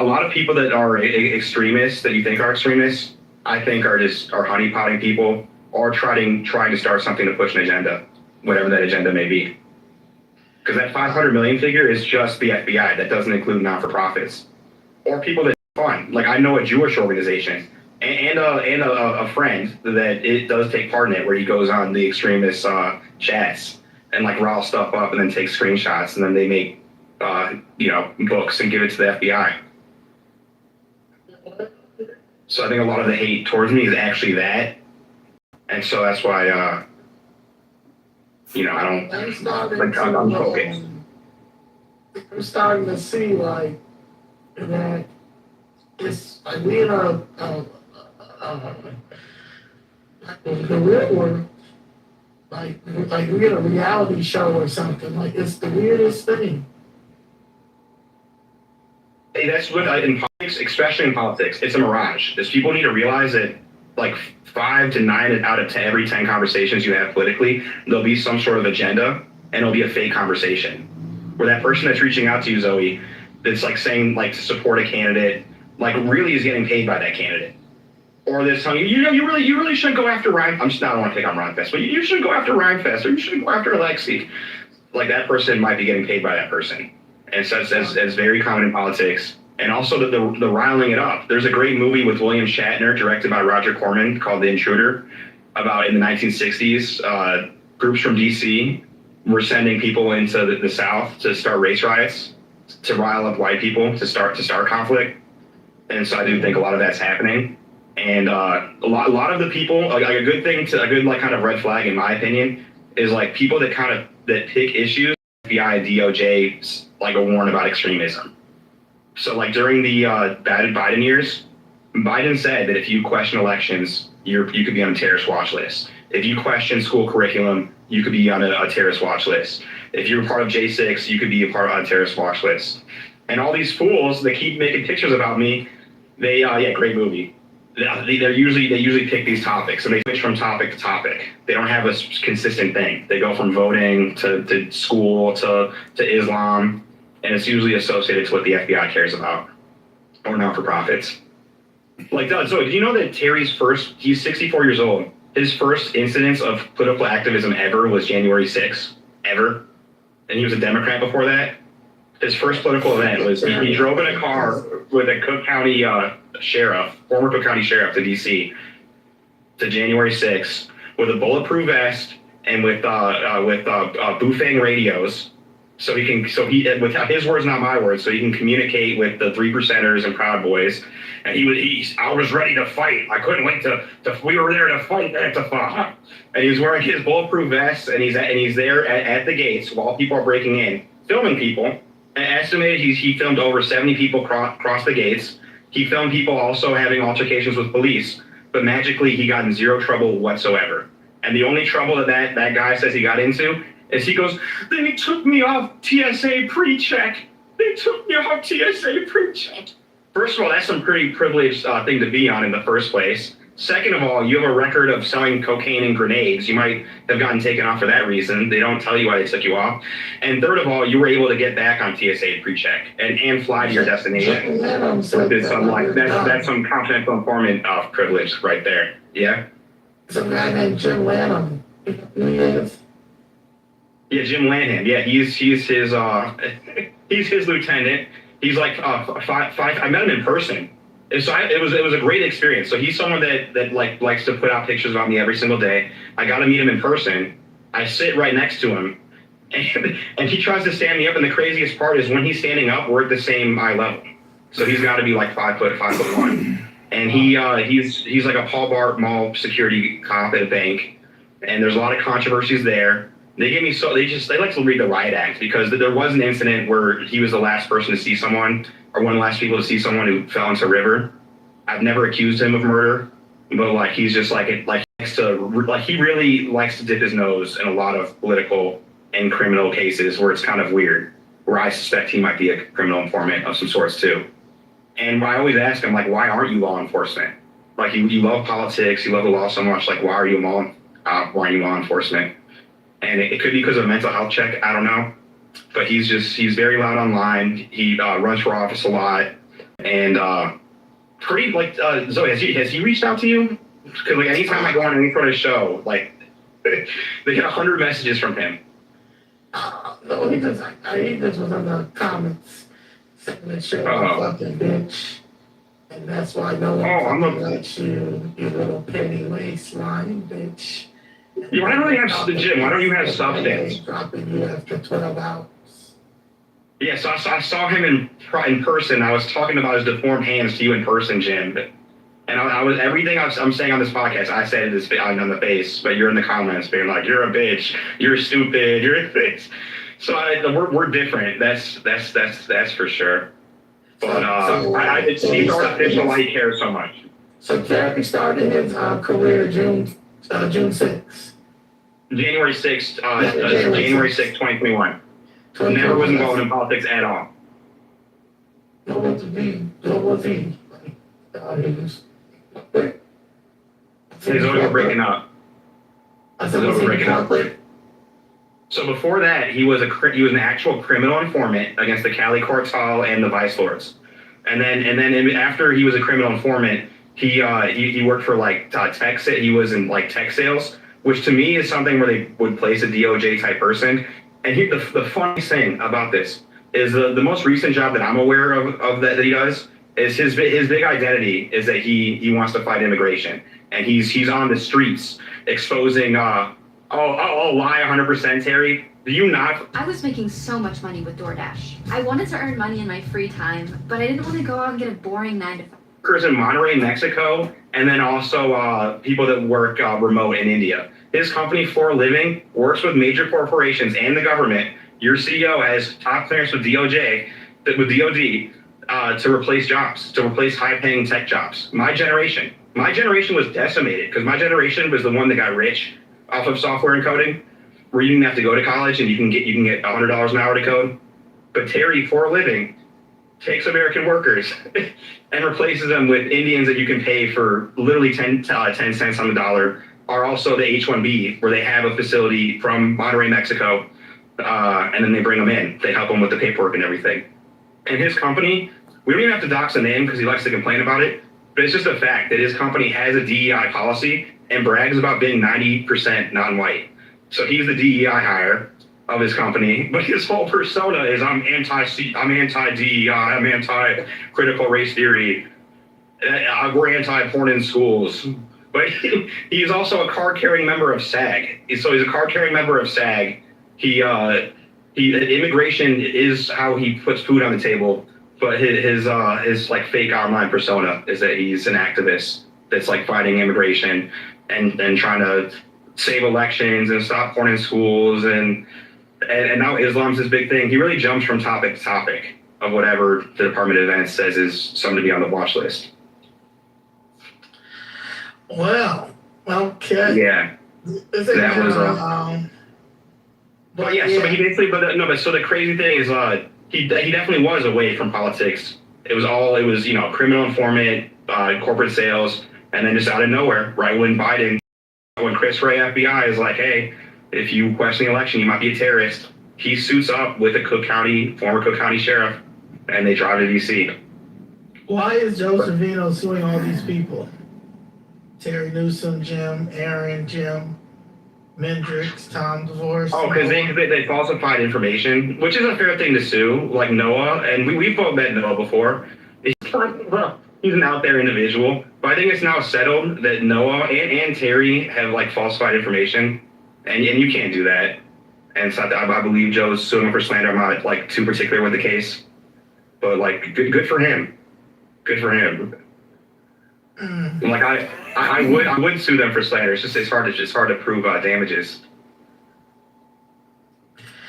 lot of people that are extremists, that you think are extremists, I think are honeypotting people or trying to start something to push an agenda, whatever that agenda may be. Because that 500 million figure is just the FBI. That doesn't include non-for-profits or people that fund. Like I know a Jewish organization and a friend that it does take part in it, where he goes on the extremist chats and like rile stuff up and then take screenshots, and then they make books and give it to the FBI. So I think a lot of the hate towards me is actually that, and so that's why I don't like I'm focused. I'm starting to see like that it's like we in the real world, like we in a reality show or something. Like it's the weirdest thing. Hey, that's what in politics, especially in politics, it's a mirage. Is people need to realize that like 5 to 9 out of 10, every 10 conversations you have politically, there'll be some sort of agenda, and it'll be a fake conversation. Where that person that's reaching out to you, Zoe, that's like saying like to support a candidate, like really is getting paid by that candidate. Or they're telling you, you really shouldn't go after Ryan. I don't want to pick on Ryan Fest, but you shouldn't go after Ryan Fest, or you shouldn't go after Alexi. Like that person might be getting paid by that person. And so it's very common in politics. And also the riling it up. There's a great movie with William Shatner, directed by Roger Corman, called The Intruder, about in the 1960s, groups from DC were sending people into the South to start race riots, to rile up white people, to start conflict. And so I do think a lot of that's happening. And a lot of the people, like a good like kind of red flag in my opinion, is like people that pick issues, FBI, DOJ, like a warn about extremism. So like during the Biden years, Biden said that if you question elections, you could be on a terrorist watch list. If you question school curriculum, you could be on a terrorist watch list. If you're part of J6, you could be a part of a terrorist watch list. And all these fools that keep making pictures about me, they great movie. They usually pick these topics, and they switch from topic to topic. They don't have a consistent thing. They go from voting to school to Islam, and it's usually associated to what the FBI cares about, or not-for-profits. Like, so do you know that he's 64 years old. His first incidence of political activism ever was January 6th, ever. And he was a Democrat before that. His first political event was he drove in a car with a Cook County former Cook County sheriff to DC to January 6th with a bulletproof vest and with Bufang radios. So he with his words, not my words, so he can communicate with the 3%ers and Proud Boys. And I was ready to fight. I couldn't wait we were there to fight Antifa. And he was wearing his bulletproof vest, and he's there at the gates while people are breaking in, filming people. And estimated he filmed over 70 people cross the gates. He filmed people also having altercations with police, but magically he got in zero trouble whatsoever. And the only trouble that guy says he got into is he goes, they took me off TSA pre-check. They took me off TSA pre-check. First of all, that's some pretty privileged thing to be on in the first place. Second of all, you have a record of selling cocaine and grenades. You might have gotten taken off for that reason. They don't tell you why they took you off. And third of all, you were able to get back on TSA pre-check and fly to your destination. That's some confidential informant privilege right there. Yeah? Some guy named Jim Lanham. Yeah, Jim Lanham. Yeah, he's his lieutenant. He's like I met him in person. And so it was a great experience. So he's someone that likes to put out pictures about me every single day. I got to meet him in person. I sit right next to him, and he tries to stand me up. And the craziest part is when he's standing up, we're at the same eye level. So he's got to be like 5'1", and he's like a Paul Bart Mall security cop at a bank. And there's a lot of controversies there. They like to read the riot act, because there was an incident where he was the last person to see someone, or one of the last people to see someone who fell into a river. I've never accused him of murder, but like he's just he really likes to dip his nose in a lot of political and criminal cases where it's kind of weird, where I suspect he might be a criminal informant of some sorts too. And I always ask him, like, why aren't you law enforcement? Like you love politics, you love the law so much, like why are you law enforcement? And it could be because of a mental health check, I don't know. But he's very loud online. He runs for office a lot. And pretty like Zoe, has he reached out to you? Because like anytime I go on any sort of show, like they get 100 messages from him. No, he just was in the comments saying that you're a fucking bitch. And that's why no one fucking likes you, you little penny waistline bitch. Why don't you have the gym? Why don't you have substance? Dropping you after 12 hours. Yeah, so I saw him in person. I was talking about his deformed hands to you in person, Jim. And I was everything I'm saying on this podcast. I said this on the face, but you're in the comments being like, "You're a bitch. You're stupid. You're a bitch." So we're different. That's for sure. But it seems artificial why he cares so much. So Terry started his career June 6th. January 6th, January 6th, 2021. Never was involved in politics at all. No was he. His own were breaking up. I said, was he breaking up? So before that, he was an actual criminal informant against the Cali cartel and the Vice Lords. And then after he was a criminal informant, he worked for like tech. He was in like tech sales, which to me is something where they would place a DOJ type person. And here, the funniest thing about this is the most recent job that I'm aware of that he does is his big identity is that he wants to fight immigration, and he's on the streets exposing lie 100%, Terry. Do you not? I was making so much money with DoorDash. I wanted to earn money in my free time, but I didn't want to go out and get a boring 9 to 5. Workers in Monterrey, Mexico, and then also people that work remote in India. His company, For a Living, works with major corporations and the government. Your CEO has top clearance with DOD, to replace jobs, to replace high-paying tech jobs. My generation was decimated because my generation was the one that got rich off of software and coding, where you didn't have to go to college and you can get $100 an hour to code. But Terry, For a Living, takes American workers and replaces them with Indians that you can pay for literally 10 cents on the dollar, are also the H-1B, where they have a facility from Monterrey, Mexico, and then they bring them in. They help them with the paperwork and everything. And his company, we don't even have to dox the name because he likes to complain about it, but it's just a fact that his company has a DEI policy and brags about being 90% non-white. So he's the DEI hire of his company, but his whole persona is I'm anti-DEI, I'm anti-critical race theory, we're anti-porn in schools. But he's also a card-carrying member of SAG. So he's a card-carrying member of SAG. Immigration is how he puts food on the table, but his like fake online persona is that he's an activist that's like fighting immigration and trying to save elections and stop porn in schools and now Islam's his big thing. He really jumps from topic to topic of whatever the Department of Defense says is something to be on the watch list. Well, okay. Yeah. That was but yeah, so he basically, so the crazy thing is, he definitely was away from politics. It was criminal informant, corporate sales, and then just out of nowhere, right when Chris Wray FBI is like, hey, if you question the election, you might be a terrorist. He suits up with a former Cook County sheriff, and they drive to D.C. Why is Joe Savino suing all these people? Terry Newsom, Jim, Aaron, Jim, Mendrix, Tom DeVore. Oh, because they falsified information, which is a fair thing to sue, like Noah, and we've both met Noah before. He's an out there individual, but I think it's now settled that Noah and Terry have like falsified information, and you can't do that. And so I believe Joe's suing him for slander. I'm not like too particular with the case, but like good for him. Good for him. Like I would sue them for slander. It's hard to prove damages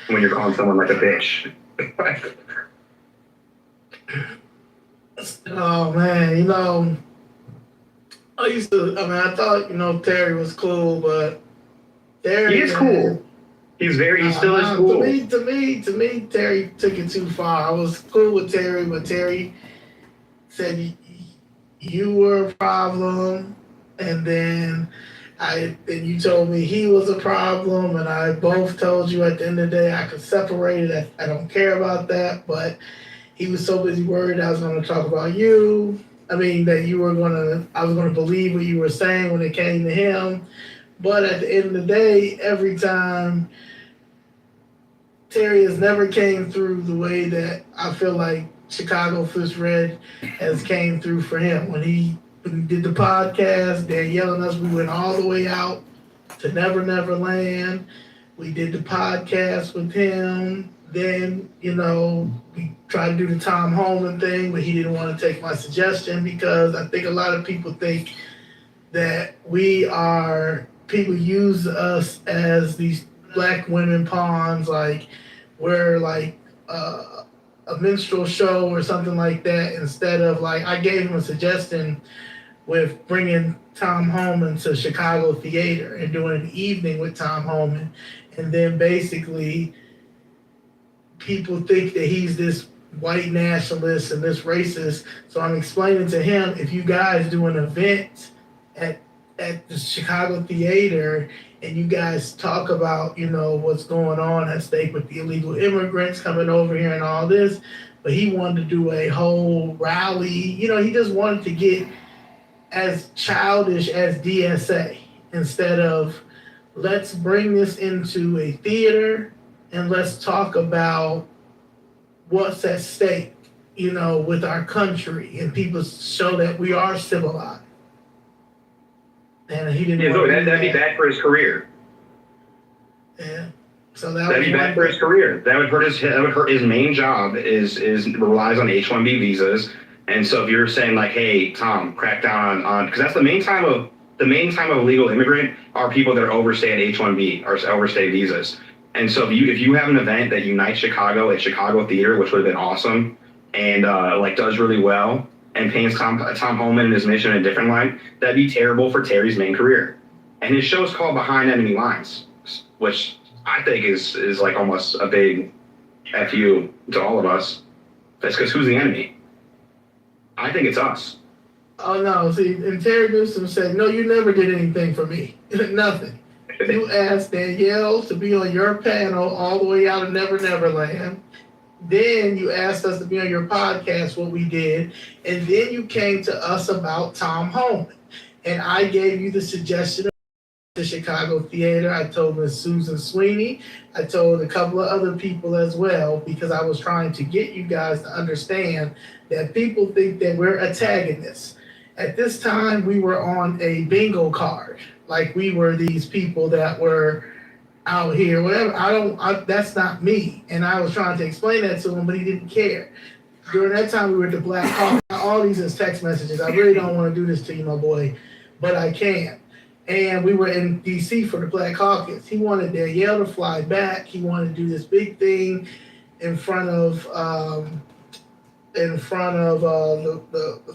when you're calling someone like a bitch. Oh man, I thought Terry was cool, but Terry He is cool. He still is cool. To me, Terry took it too far. I was cool with Terry, but Terry said you were a problem, and then you told me he was a problem, and I both told you at the end of the day I could separate it. I don't care about that, but he was so busy worried I was going to talk about you. I mean, that I was going to believe what you were saying when it came to him. But at the end of the day, every time Terry has never came through the way that I feel like Chicago Fist Red has came through for him. When he did the podcast, they're yelling us. We went all the way out to Never Never Land. We did the podcast with him. Then, we tried to do the Tom Holman thing, but he didn't want to take my suggestion because I think a lot of people think that people use us as these black women pawns, like we're like a minstrel show or something like that, instead of like, I gave him a suggestion with bringing Tom Holman to Chicago theater and doing an evening with Tom Holman. And then basically people think that he's this white nationalist and this racist. So I'm explaining to him, if you guys do an event at the Chicago theater and you guys talk about, what's going on at stake with the illegal immigrants coming over here and all this, but he wanted to do a whole rally. He just wanted to get as childish as DSA instead of let's bring this into a theater and let's talk about what's at stake, with our country, and people show that we are civilized. And he didn't. Yeah, that'd be bad for his career. Yeah. So that'd be bad for his career. That would hurt his main job is relies on H-1B visas. And so if you're saying like, hey, Tom, crack down on because that's the main time of a legal immigrant are people that are overstay at H-1B or overstay visas. And so if you have an event that unites Chicago at Chicago Theater, which would have been awesome, and does really well, and paints Tom Holman and his mission in a different light, that'd be terrible for Terry's main career. And his show's called Behind Enemy Lines, which I think is like almost a big FU to all of us. That's because who's the enemy? I think it's us. Oh no! See, and Terry Newsom said, "No, you never did anything for me. Nothing. You asked Danielle to be on your panel all the way out of Never Never Land. Then you asked us to be on your podcast, what we did, and then you came to us about Tom Holman. And I gave you the suggestion of the Chicago Theater. I told Miss Susan Sweeney. I told a couple of other people as well, because I was trying to get you guys to understand that people think that we're antagonists. At this time, we were on a bingo card. Like we were these people that were out here, whatever. That's not me. And I was trying to explain that to him, but he didn't care. During that time, we were at the Black Caucus. All these is text messages. I really don't want to do this to you, my boy, but I can. And we were in D.C. for the Black Caucus. He wanted Danielle to fly back. He wanted to do this big thing in front of the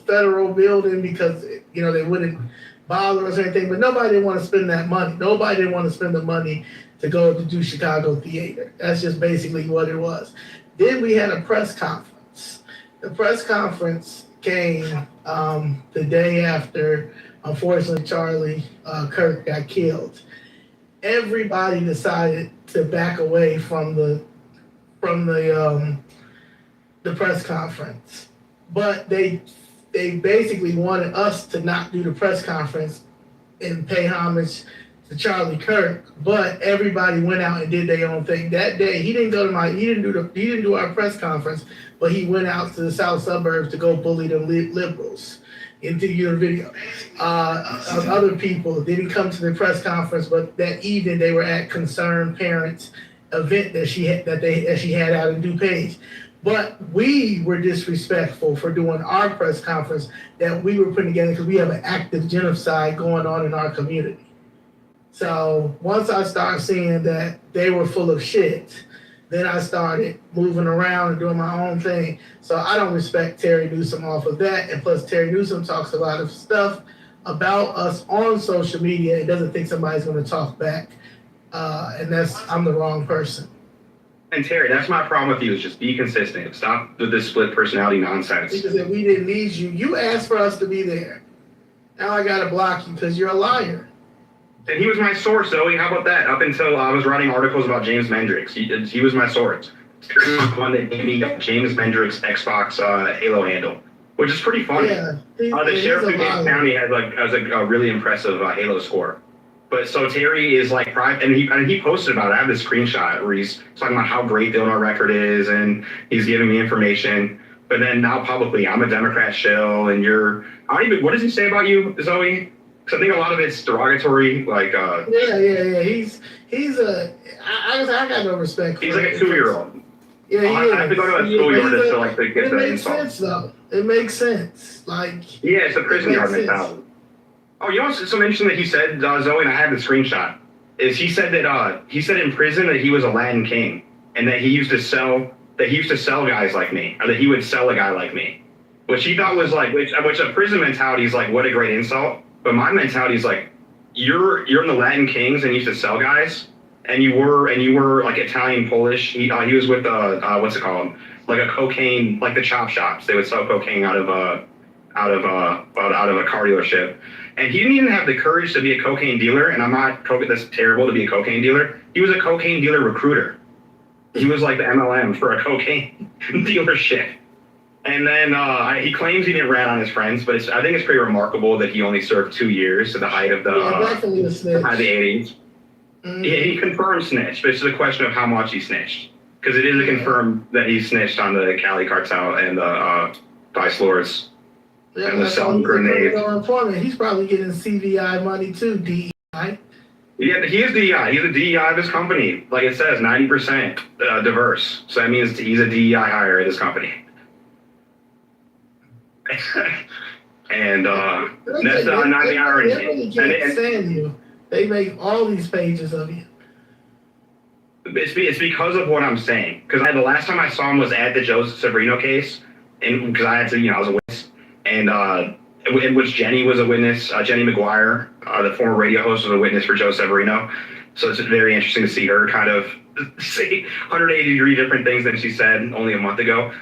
federal building because they wouldn't bother us or anything. But nobody didn't want to spend that money. Nobody didn't want to spend the money to go to do Chicago Theater. That's just basically what it was. Then we had a press conference. The press conference came the day after, unfortunately, Charlie Kirk got killed. Everybody decided to back away from the press conference, but they basically wanted us to not do the press conference and pay homage to Charlie Kirk. But everybody went out and did their own thing that day. He didn't do our press conference, but he went out to the south suburbs to go bully the liberals. Into your video, other people didn't come to the press conference, but that evening they were at Concerned Parents event that she had out in DuPage. But we were disrespectful for doing our press conference that we were putting together because we have an active genocide going on in our community. So once I started seeing that they were full of shit, then I started moving around and doing my own thing. So I don't respect Terry Newsom off of that. And plus Terry Newsom talks a lot of stuff about us on social media and doesn't think somebody's going to talk back. And I'm the wrong person. And Terry, that's my problem with you, is just be consistent. Stop with this split personality nonsense. Because if we didn't need you, you asked for us to be there. Now I got to block you because you're a liar. And he was my source, Zoe. How about that? Up until I was writing articles about James Mendricks, he was my source. Terry was the one that gave me James Mendrick's Xbox Halo handle, which is pretty funny. Yeah, The sheriff of Gates County has a really impressive Halo score. But so Terry is like private, and he posted about it. I have this screenshot where he's talking about how great the Illinois record is, and he's giving me information. But then now publicly, I'm a Democrat shill, and I don't even. What does he say about you, Zoe? Because I think a lot of it's derogatory. Like yeah. I got no respect for he's like a 2-year-old. Yeah, I have to go to a school yard to get the insult. It makes sense though. It makes sense. Like yeah, it's a prison yard mentality. Oh, you know what's so interesting that he said, Zoe, and I have the screenshot, is he said in prison that he was a Latin king, and that he used to sell guys like me, or that he would sell a guy like me, which he thought was like, which a prison mentality is like, what a great insult. But my mentality is like, you're in the Latin kings and you used to sell guys, and you were like Italian, Polish. He was with what's it called, like a cocaine, like the chop shops. They would sell cocaine out of a car dealership. And he didn't even have the courage to be a cocaine dealer, and I'm not, that's terrible to be a cocaine dealer. He was a cocaine dealer recruiter. He was like the MLM for a cocaine dealership. And then he claims he didn't rat on his friends, but I think it's pretty remarkable that he only served 2 years at the height of the 80s. Mm-hmm. Yeah, he confirmed snitched, but it's a question of how much he snitched. Because it is a confirmed that he snitched on the Cali cartel and the Vice Lords. Yeah, and the selling grenades. He's probably getting CVI money too, DEI. Yeah, he is DEI. He's a DEI of his company. Like it says, 90% diverse. So that means he's a DEI hire at his company. And that's not the irony. They really can't stand you. They make all these pages of you. It's because of what I'm saying. Because the last time I saw him was at the Joseph Severino case, and because I had to, I was a witness, and in which Jenny was a witness. Jenny McGuire, the former radio host, was a witness for Joe Severino. So it's very interesting to see her kind of say 180-degree different things than she said only a month ago.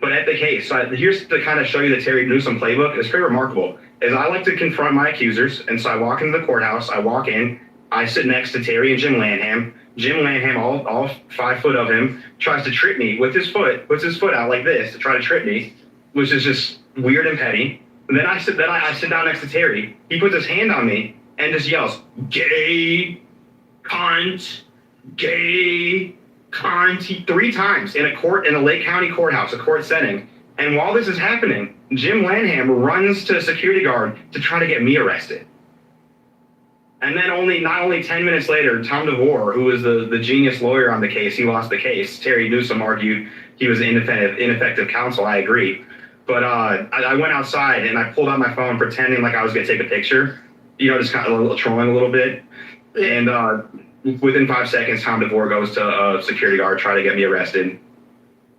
But at the case, so here's to kind of show you the Terry Newsom playbook. It's pretty remarkable. Is I like to confront my accusers, and so I walk into the courthouse. I walk in. I sit next to Terry and Jim Lanham. Jim Lanham, all 5 foot of him, tries to trip me with his foot. Puts his foot out like this to try to trip me, which is just weird and petty. And then I sit down next to Terry. He puts his hand on me and just yells, "Gay, cunt, gay." 3 times in a Lake County courthouse, a court setting. And while this is happening, Jim Lanham runs to a security guard to try to get me arrested. And then not only 10 minutes later, Tom DeVore, who was the genius lawyer on the case, he lost the case. Terry Newsom argued he was ineffective counsel. I agree. But I went outside and I pulled out my phone pretending like I was going to take a picture, just kind of trolling a little bit. And within 5 seconds, Tom DeVore goes to a security guard trying to get me arrested.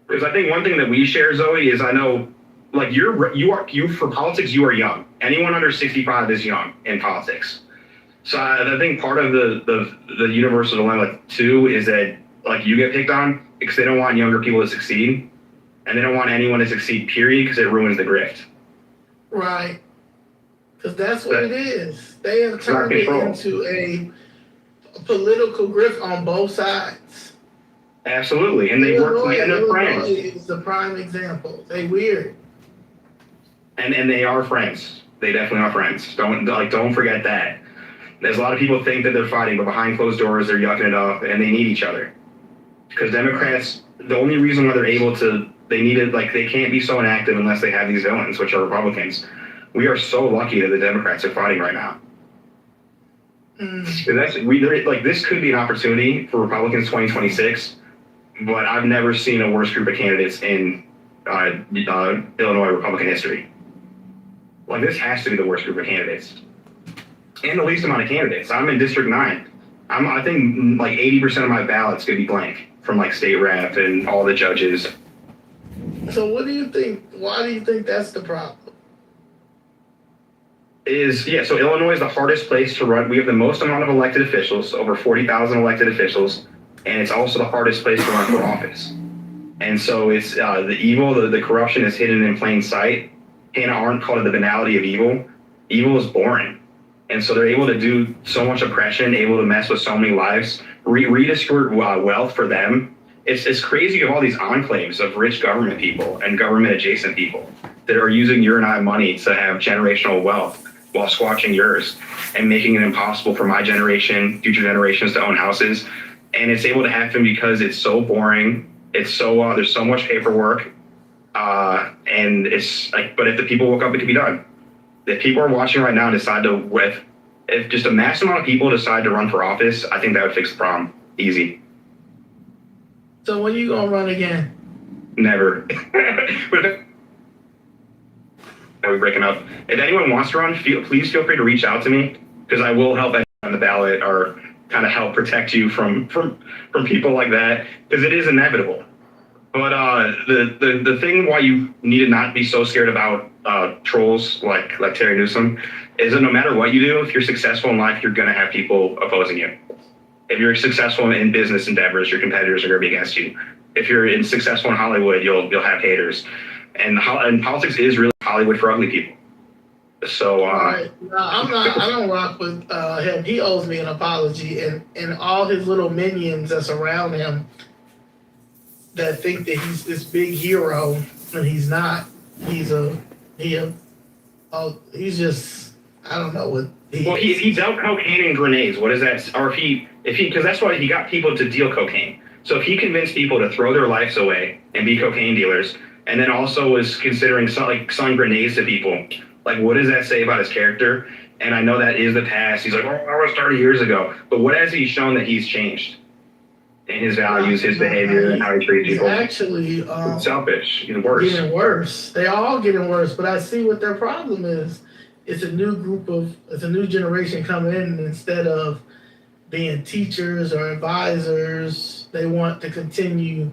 Because I think one thing that we share, Zoe, is I know, like you for politics, you are young. Anyone under 65 is young in politics. So I think part of the universal dilemma too is that like you get picked on because they don't want younger people to succeed, and they don't want anyone to succeed. Period, because it ruins the grift. Right. Because that's what it is. They have turned it into a political grift on both sides. Absolutely, and they work and they're friends. It's the prime example. They weird. And they are friends. They definitely are friends. Don't forget that. There's a lot of people think that they're fighting, but behind closed doors they're yucking it up, and they need each other. Because Democrats, the only reason why they're able to, they can't be so inactive unless they have these villains, which are Republicans. We are so lucky that the Democrats are fighting right now. This could be an opportunity for Republicans 2026, but I've never seen a worse group of candidates in Illinois Republican history. Like, this has to be the worst group of candidates. And the least amount of candidates. I'm in District 9. I think like 80% of my ballots could be blank from like state rep and all the judges. So what do you think? Why do you think that's the problem? So Illinois is the hardest place to run. We have the most amount of elected officials, over 40,000 elected officials, and it's also the hardest place to run for office. And so it's the evil, the corruption is hidden in plain sight. Hannah Arendt called it the banality of evil. Evil is boring. And so they're able to do so much oppression, able to mess with so many lives, redistribute wealth for them. it's crazy. You have all these enclaves of rich government people and government adjacent people that are using your and I money to have generational wealth while squashing yours and making it impossible for my generation, future generations to own houses. And it's able to happen because it's so boring. It's so there's so much paperwork, and it's like. But if the people woke up, it could be done. If people are watching right now and decide to, if just a mass amount of people decide to run for office, I think that would fix the problem. Easy. So when you gonna run again? Never. But are we breaking up? If anyone wants to run, please feel free to reach out to me because I will help anyone on the ballot or kind of help protect you from people like that because it is inevitable. But the thing why you need to not be so scared about trolls like Terry Newsom is that no matter what you do, if you're successful in life, you're gonna have people opposing you. If you're successful in business endeavors, your competitors are gonna be against you. If you're successful in Hollywood, you'll have haters. And politics is really Hollywood for ugly people. So Right. No, I don't rock with him. He owes me an apology, and all his little minions that's around him that think that he's this big hero, and he's not. He's just I don't know what. He's out cocaine and grenades. What is that? Or if he because that's why he got people to deal cocaine. So if he convinced people to throw their lives away and be cocaine dealers, and then also was considering selling grenades to people, like what does that say about his character? And I know that is the past. He's like, oh, I was 30 years ago. But what has he shown that he's changed in his values, his behavior, and how he treats people? Actually, selfish. He's worse. Getting worse. They all getting worse. But I see what their problem is. It's a new generation coming in, and instead of being teachers or advisors, they want to continue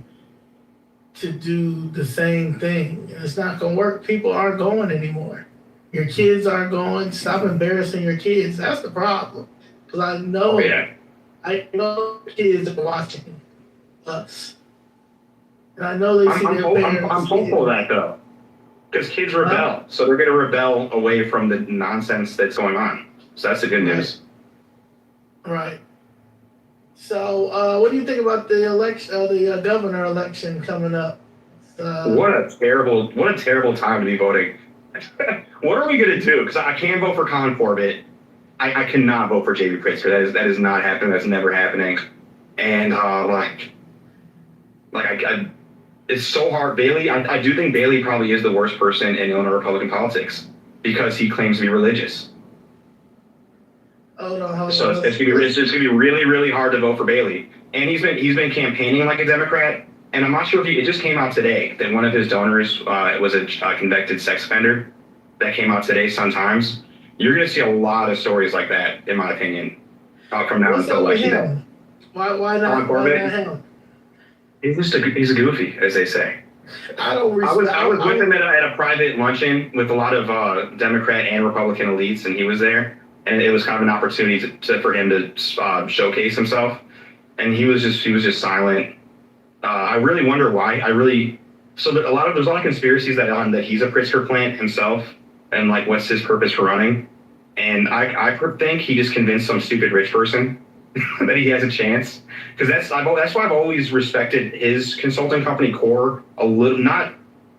to do the same thing. And it's not going to work. People aren't going anymore. Your kids aren't going. Stop embarrassing your kids. That's the problem. Because I know, I know kids are watching us. And I know they see their parents. I'm hopeful of that, though. Because kids rebel. So they're going to rebel away from the nonsense that's going on. So that's the good news. Right. So, what do you think about the election, the governor election coming up? What a terrible time to be voting. What are we going to do? Because I can't vote for Colin Corbett. I cannot vote for J.B. Pritzker. That is not happening. That's never happening. And it's so hard. Bailey, I do think Bailey probably is the worst person in Illinois Republican politics because he claims to be religious. Oh no! So it's gonna be really, really hard to vote for Bailey. And he's been campaigning like a Democrat. And I'm not sure if it just came out today that one of his donors was a convicted sex offender. That came out today, Sun-Times. You're gonna see a lot of stories like that, in my opinion, from now until election day. Why not him? He's a goofy, as they say. I was with him at a private luncheon with a lot of Democrat and Republican elites, and he was there. And it was kind of an opportunity for him to showcase himself. And he was just silent. I really wonder why. There's a lot of conspiracies that he's a Pritzker plant himself, and like what's his purpose for running. And I think he just convinced some stupid rich person that he has a chance. Because that's why I've always respected his consulting company Core a little.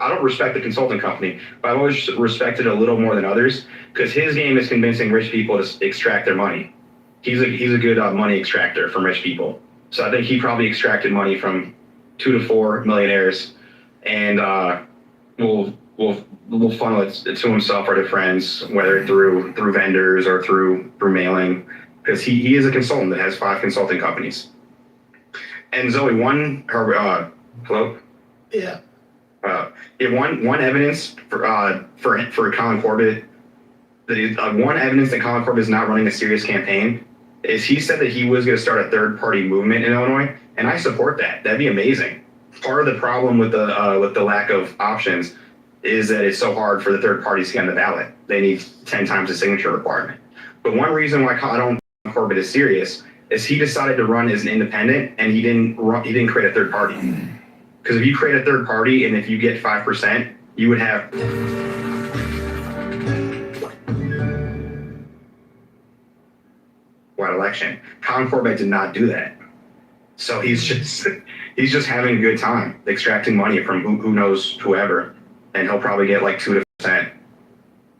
I don't respect the consulting company, but I've always respected it a little more than others because his game is convincing rich people to extract their money. He's a good money extractor from rich people. So I think he probably extracted money from 2 to 4 millionaires, and will funnel it to himself or to friends, whether through vendors or through mailing, because he is a consultant that has 5 consulting companies. And Zoe, hello. Yeah. One evidence for Colin Corbett one evidence that Colin Corbett is not running a serious campaign is he said that he was going to start a third party movement in Illinois, and I support that. That'd be amazing. Part of the problem with the lack of options is that it's so hard for the third parties to get on the ballot. They need 10 times the signature requirement. But one reason why Colin Corbett is serious is he decided to run as an independent, and he didn't create a third party. Because if you create a third party and if you get 5%, you would have wide election. Colin Corbett did not do that. So he's he's just having a good time extracting money from who knows whoever, and he'll probably get like 2%.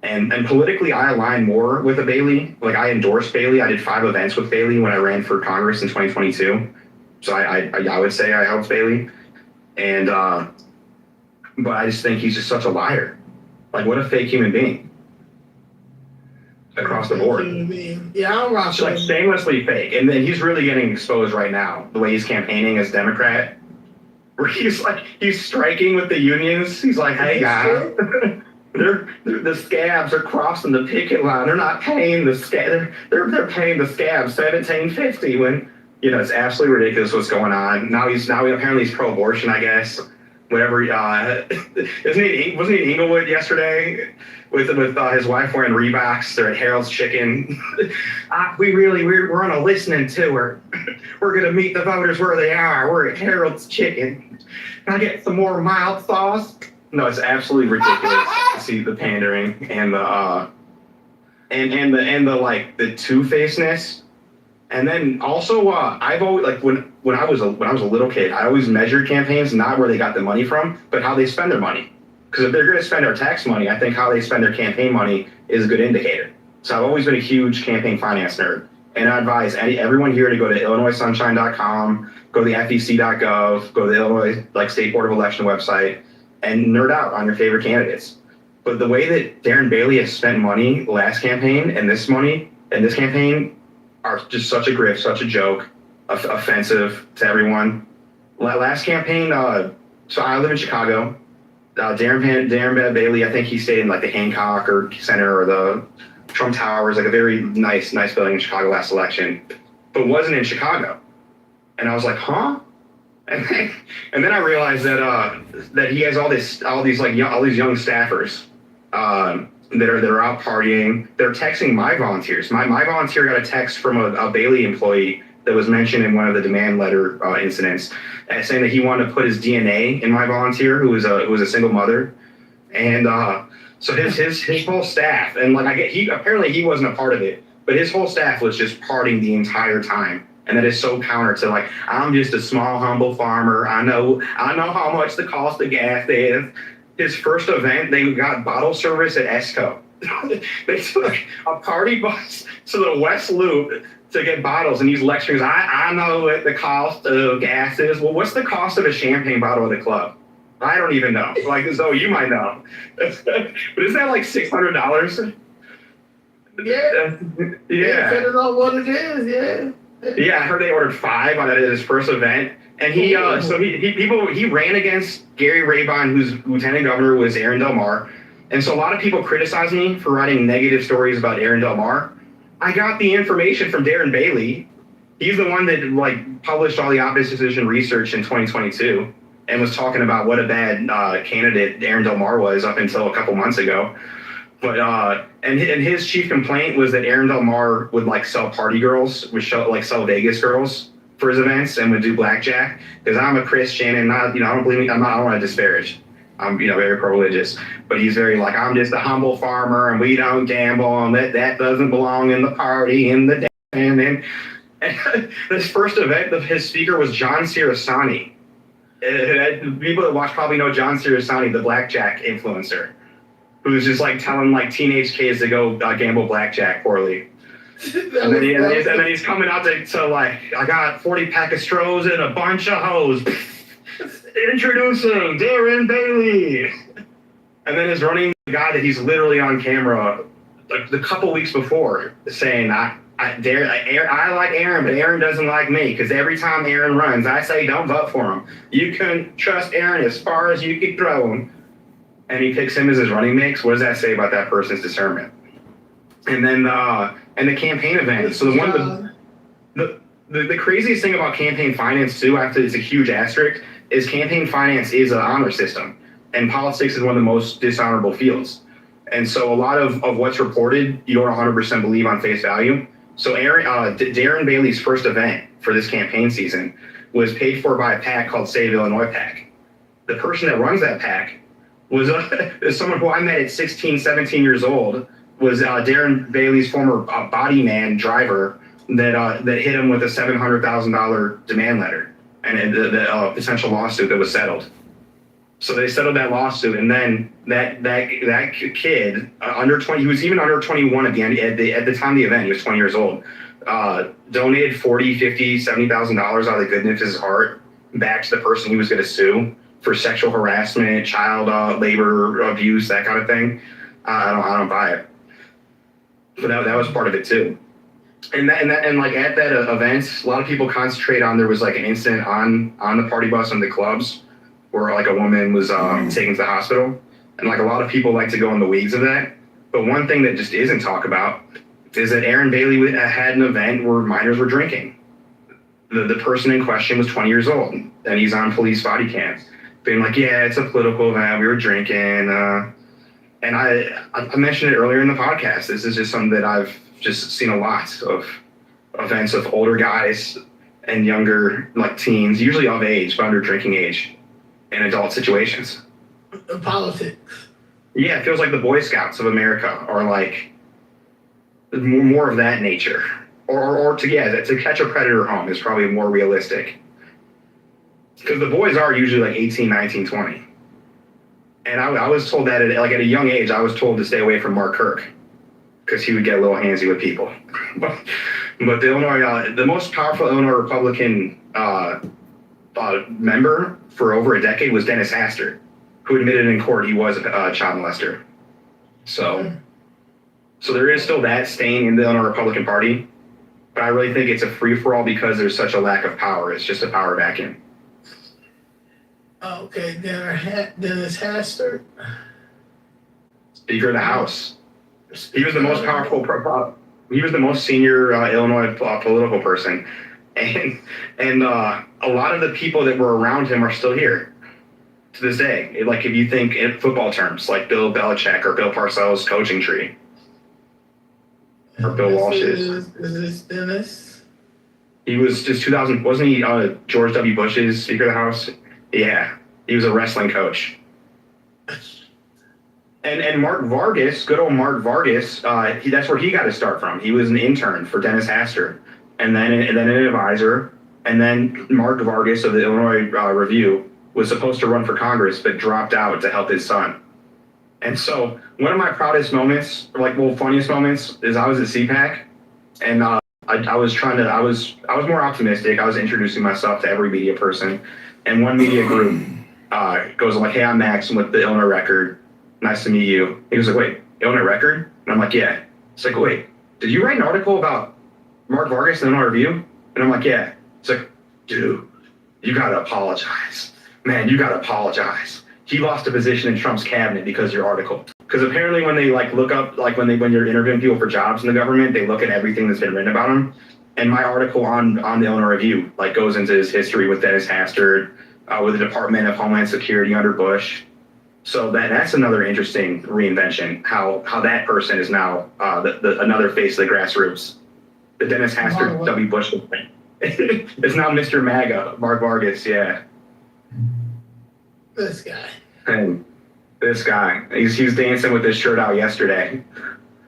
And politically, I align more with a Bailey. Like I endorsed Bailey. I did 5 events with Bailey when I ran for Congress in 2022. So I would say I helped Bailey. And but I just think he's just such a liar. Like what a fake human being. Across the board. Yeah, I'm It's like shamelessly fake. And then he's really getting exposed right now, the way he's campaigning as Democrat. Where he's striking with the unions. He's like, hey guys, the scabs are crossing the picket line. They're not paying the scab. They're paying the scabs $17.50 when it's absolutely ridiculous what's going on. Now apparently he's pro-abortion, I guess. Whatever. Wasn't he in Inglewood yesterday with his wife wearing Reeboks? They're at Harold's Chicken. We're on a listening tour. We're gonna meet the voters where they are. We're at Harold's Chicken. Can I get some more mild sauce? No, it's absolutely ridiculous to see the pandering and the the two-facedness. And then also, I've always when I was a little kid, I always measured campaigns not where they got the money from, but how they spend their money. Because if they're going to spend our tax money, I think how they spend their campaign money is a good indicator. So I've always been a huge campaign finance nerd, and I advise everyone here to go to IllinoisSunshine.com, go to the FEC.gov, go to the Illinois State Board of Election website, and nerd out on your favorite candidates. But the way that Darren Bailey has spent money last campaign and this campaign are just such a grift, such a joke, offensive to everyone. Last campaign, so I live in Chicago. Darren Bailey, I think he stayed in the Hancock Center or the Trump Towers, a very nice building in Chicago last election, but wasn't in Chicago. And I was like, huh? And then I realized that he has all these young staffers that are out partying. They're texting my volunteers. My volunteer got a text from a Bailey employee that was mentioned in one of the demand letter incidents, saying that he wanted to put his DNA in my volunteer, who was a single mother, and so his whole staff, and apparently he wasn't a part of it, but his whole staff was just partying the entire time. And that is so counter to I'm just a small humble farmer. I know how much the cost of gas is. His first event, they got bottle service at Esco. They took a party bus to the West Loop to get bottles, and he's lecturing. I know what the cost of gas is. Well, what's the cost of a champagne bottle at the club? I don't even know. So you might know. But isn't that $600? Yeah. Yeah. Depending on what it is, yeah. Yeah, I heard they ordered 5 at his first event, and he ran against Gary Rabon, whose lieutenant governor was Aaron Del Mar, and so a lot of people criticize me for writing negative stories about Aaron Del Mar. I got the information from Darren Bailey. He's the one that published all the opposition research in 2022 and was talking about what a bad candidate Aaron Del Mar was up until a couple months ago. But and his chief complaint was that Aaron Del Mar would sell party girls, would sell Vegas girls for his events, and would do blackjack. Because I'm a Christian, and I don't believe I don't want to disparage. I'm very pro-religious, but he's very I'm just a humble farmer, and we don't gamble, and that doesn't belong in the party and the and this first event, his speaker was John Sirasani. People that watch probably know John Sirasani, the blackjack influencer, who's just telling teenage kids to go gamble blackjack poorly. And then he's coming out to I got 40 pack of Strohs and a bunch of hoes. Introducing Darren Bailey. And then his running guy that he's literally on camera the couple weeks before saying, I like Aaron, but Aaron doesn't like me, because every time Aaron runs, I say don't vote for him. You can trust Aaron as far as you can throw him. And he picks him as his running mix. What does that say about that person's discernment? And then the campaign event. So the craziest thing about campaign finance too, after it's a huge asterisk, is campaign finance is an honor system, and politics is one of the most dishonorable fields. And so a lot of what's reported, you don't 100% believe on face value. So Darren Bailey's first event for this campaign season was paid for by a PAC called Save Illinois PAC. The person that runs that PAC was someone who I met at 16, 17 years old, was Darren Bailey's former body man driver that hit him with a $700,000 demand letter. and the potential lawsuit that was settled. So they settled that lawsuit, and then that kid under 20, he was even under 21 at the time of the event. He was 20 years old. Donated $40,000, $50,000, $70,000 out of the goodness of his heart back to the person he was going to sue for sexual harassment, child labor abuse, that kind of thing. I don't buy it. But that was part of it too. And like at that event, a lot of people concentrate on, there was like an incident on the party bus and the clubs where like a woman was taken to the hospital, and like a lot of people like to go in the weeds of that. But one thing that just isn't talked about is that Aaron Bailey had an event where minors were drinking. The person in question was 20 years old, and he's on police body cams, being like, "Yeah, it's a political event. We were drinking." And I mentioned it earlier in the podcast. This is just something that I've just seen a lot of events of older guys and younger, like teens, usually of age, but under drinking age, in adult situations. Politics. Yeah, it feels like the Boy Scouts of America, or like more of that nature. Or to catch a predator home is probably more realistic. Because the boys are usually like 18, 19, 20. And I was told that at a young age, I was told to stay away from Mark Kirk because he would get a little handsy with people. but the Illinois, the most powerful Illinois Republican member for over a decade was Dennis Hastert, who admitted in court he was a child molester. So there is still that stain in the Illinois Republican Party, but I really think it's a free-for-all because there's such a lack of power. It's just a power vacuum. Okay, Dennis Hastert. Speaker of the House. He was the most powerful. He was the most senior Illinois political person, and a lot of the people that were around him are still here to this day. Like if you think in football terms, like Bill Belichick or Bill Parcells' coaching tree, or Bill Walsh's. Is this Dennis? He was just 2000. Wasn't he George W. Bush's Speaker of the House? Yeah, he was a wrestling coach. And Mark Vargas, good old Mark Vargas, that's where he got his start from. He was an intern for Dennis Hastert, and then an advisor. And then Mark Vargas of the Illinois Review was supposed to run for Congress, but dropped out to help his son. And so one of my proudest moments, funniest moments, is I was at CPAC, and I was more optimistic. I was introducing myself to every media person, and one media group goes like, "Hey, I'm Max. I'm with the Illinois Record. Nice to meet you." He was like, "Wait, Illinois Record?" And I'm like, "Yeah." It's like, "Wait, did you write an article about Mark Vargas in the Illinois Review?" And I'm like, "Yeah." It's like, "Dude, you gotta apologize. Man, you gotta apologize. He lost a position in Trump's cabinet because of your article." Because apparently when they look up, when you're interviewing people for jobs in the government, they look at everything that's been written about him. And my article on the Illinois Review goes into his history with Dennis Hastert, with the Department of Homeland Security under Bush. So that's another interesting reinvention. How that person is now another face of the grassroots. The Dennis Hastert W. Bush thing. It's now Mr. MAGA, Mark Vargas. Yeah. This guy. And this guy, he's dancing with his shirt out yesterday.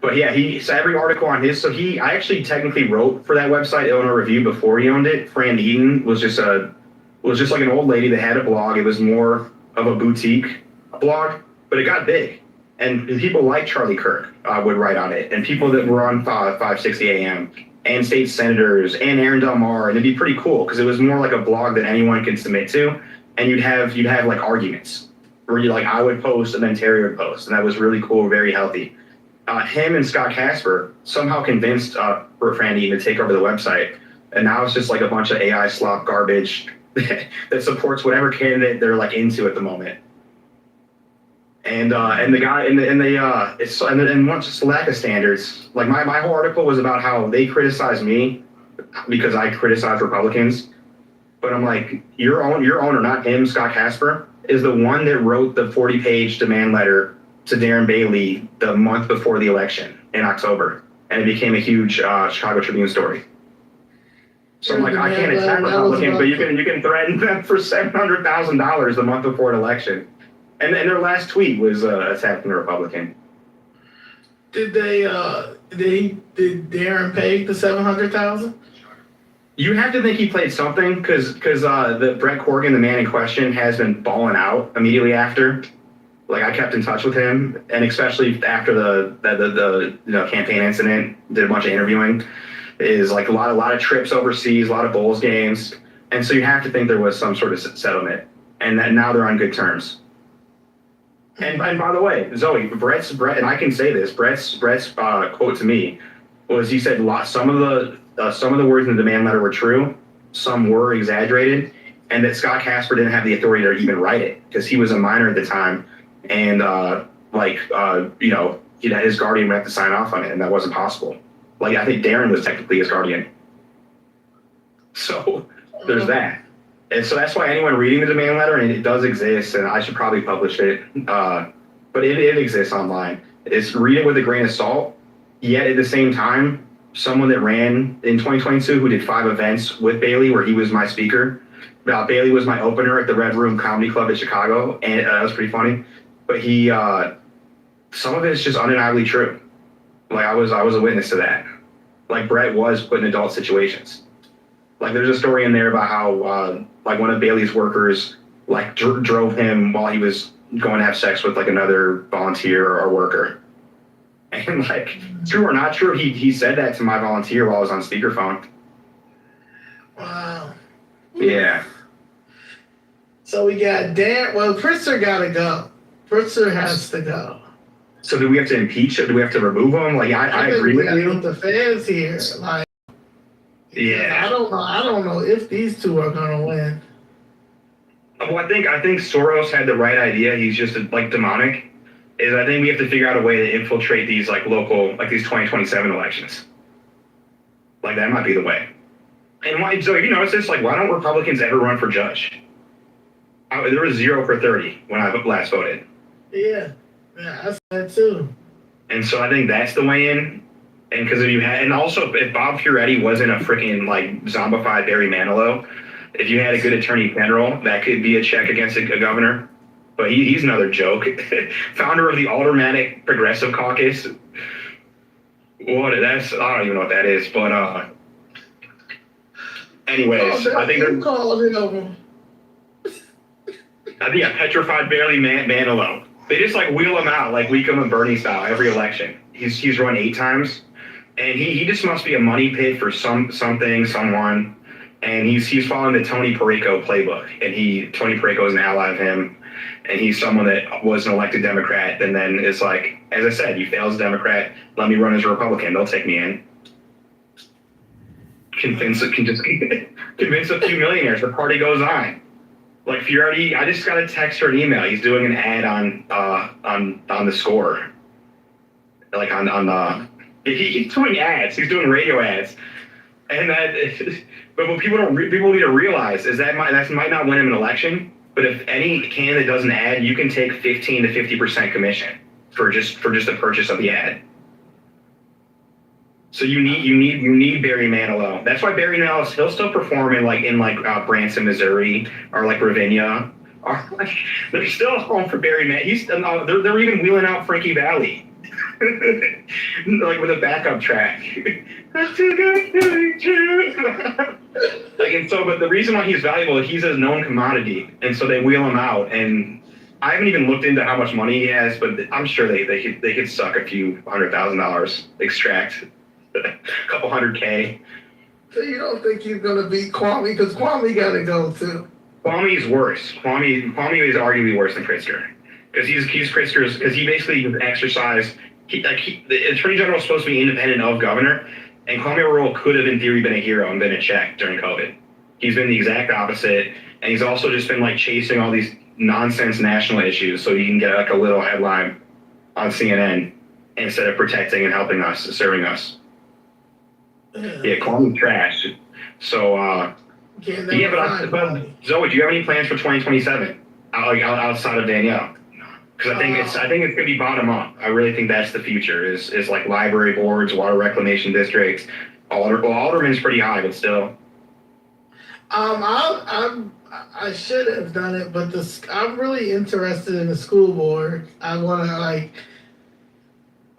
But yeah, so every article on his, I actually technically wrote for that website, Illinois Review, before he owned it. Fran Eden was just like an old lady that had a blog. It was more of a boutique blog, but it got big. And people like Charlie Kirk would write on it, and people that were on 560 AM, and state senators, and Aaron Del Mar, and it'd be pretty cool because it was more like a blog that anyone could submit to, and you'd have like arguments where I would post and then Terry would post, and that was really cool, very healthy. Him and Scott Casper somehow convinced Fran Eden to take over the website, and now it's just like a bunch of AI slop garbage that supports whatever candidate they're into at the moment. And the guy and once just lack of standards. Like my whole article was about how they criticize me because I criticize Republicans, but I'm like, your owner, not him, Scott Casper, is the one that wrote the 40-page demand letter to Darren Bailey the month before the election in October, and it became a huge Chicago Tribune story. So I'm like, I can't attack Republicans, but you can threaten them for $700,000 the month before an election. And their last tweet was attacking a Republican. Did Darren pay the $700,000? You have to think he played something because the Brett Corrigan, the man in question, has been balling out immediately after. Like I kept in touch with him, and especially after the campaign incident, did a bunch of interviewing. Is like a lot of trips overseas, a lot of Bulls games, and so you have to think there was some sort of settlement, and that now they're on good terms. And by the way, Zoe, Brett, and I can say this, Brett's quote to me was he said some of the words in the demand letter were true, some were exaggerated, and that Scott Casper didn't have the authority to even write it because he was a minor at the time, and his guardian would have to sign off on it, and that wasn't possible. Like I think Darren was technically his guardian. So there's that. And so that's why anyone reading the demand letter, and it does exist, and I should probably publish it, but it exists online. It's read it with a grain of salt, yet at the same time, someone that ran in 2022 who did 5 events with Bailey where he was my speaker. Bailey was my opener at the Red Room Comedy Club in Chicago, and that was pretty funny. But some of it is just undeniably true. Like I was a witness to that. Like Brett was put in adult situations. Like there's a story in there about how like one of Bailey's workers like drove him while he was going to have sex with like another volunteer or worker. And like true or not true, he said that to my volunteer while I was on speakerphone. Wow. Yeah. So we got Dan. Well, Pritzker gotta go. Pritzker has to go. So do we have to impeach him? Do we have to remove him? Like I agree with you. The fans here, like, yeah. I don't know if these two are gonna win. Well, I think Soros had the right idea. He's just like demonic. I think we have to figure out a way to infiltrate these like local, like these 2027 elections. Like that might be the way. And why? So you notice this? Like, why don't Republicans ever run for judge? There was 0 for 30 when I last voted. Yeah, I said too. And so I think that's the way in. And because and also if Bob Fioretti wasn't a freaking like zombified Barry Manilow, if you had a good attorney general, that could be a check against a governor. But he's another joke. Founder of the Aldermanic Progressive Caucus. I don't even know what that is, but anyways, I think they're calling it over. I think a petrified Barry Manilow. They just like wheel him out like Wickham and Bernie style every election. He's run 8 times, and he just must be a money pit for someone, and he's following the Tony Perico playbook, and Tony Perico is an ally of him, and he's someone that was an elected Democrat, and then it's like, as I said, you fail as a Democrat, let me run as a Republican, they'll take me in. Convince a few millionaires, the party goes on. Like Fioretti, I just got a text or an email. He's doing an ad on the Score. Like he's doing ads. He's doing radio ads, and but what people need to realize is that might not win him an election. But if any candidate does an ad, you can take 15 to 50% commission for just the purchase of the ad. So you need Barry Manilow. That's why Barry Manilow, he'll still perform in Branson, Missouri, or like Ravinia, or like they're still home for Barry Manilow. They're even wheeling out Frankie Valli, like with a backup track. That's too good to be true. But the reason why he's valuable is he's a known commodity, and so they wheel him out. And I haven't even looked into how much money he has, but I'm sure they could suck a few $100,000, extract a couple $100K. So you don't think he's gonna beat Kwame? Because Kwame gotta go too. Kwame's worse. Kwame is arguably worse than Pritzker, because he's Pritzker's, because he basically exercised. The attorney general is supposed to be independent of governor, and Kwame Rule could have in theory been a hero and been a check during COVID. He's been the exact opposite, and he's also just been like chasing all these nonsense national issues so he can get like a little headline on CNN instead of protecting and helping us, serving us. Yeah, Kwame's trash. So, but Zoe, do you have any plans for 2027 outside of Danielle? Because I think it's gonna be bottom up. I really think that's the future. Is like library boards, water reclamation districts. Alderman's pretty high, but still. I should have done it, but I'm really interested in the school board. I want to like.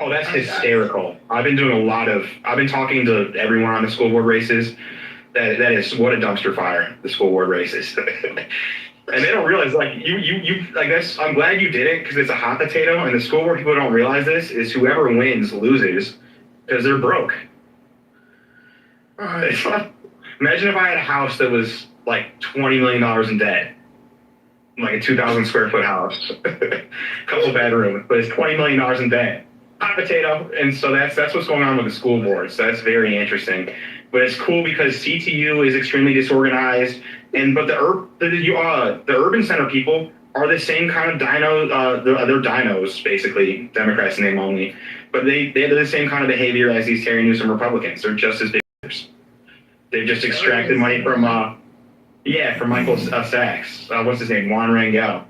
Oh, that's hysterical. I've been talking to everyone on the school board races, That is what a dumpster fire the school board race is. And they don't realize, like, you like that's. I'm glad you did it because it's a hot potato, and the school board people don't realize this is whoever wins loses because they're broke. All right. Imagine if I had a house that was like $20 million in debt, like a 2,000 square foot house, couple bedrooms, but it's $20 million in debt. Hot potato, and so that's what's going on with the school board. So that's very interesting. But it's cool because CTU is extremely disorganized, but the urban center people are the same kind of they're dinos basically, Democrats in name only, but they have the same kind of behavior as these Terry Newsom Republicans. They're just as big. They've just extracted money from Michael Sachs. What's his name? Juan Rangel.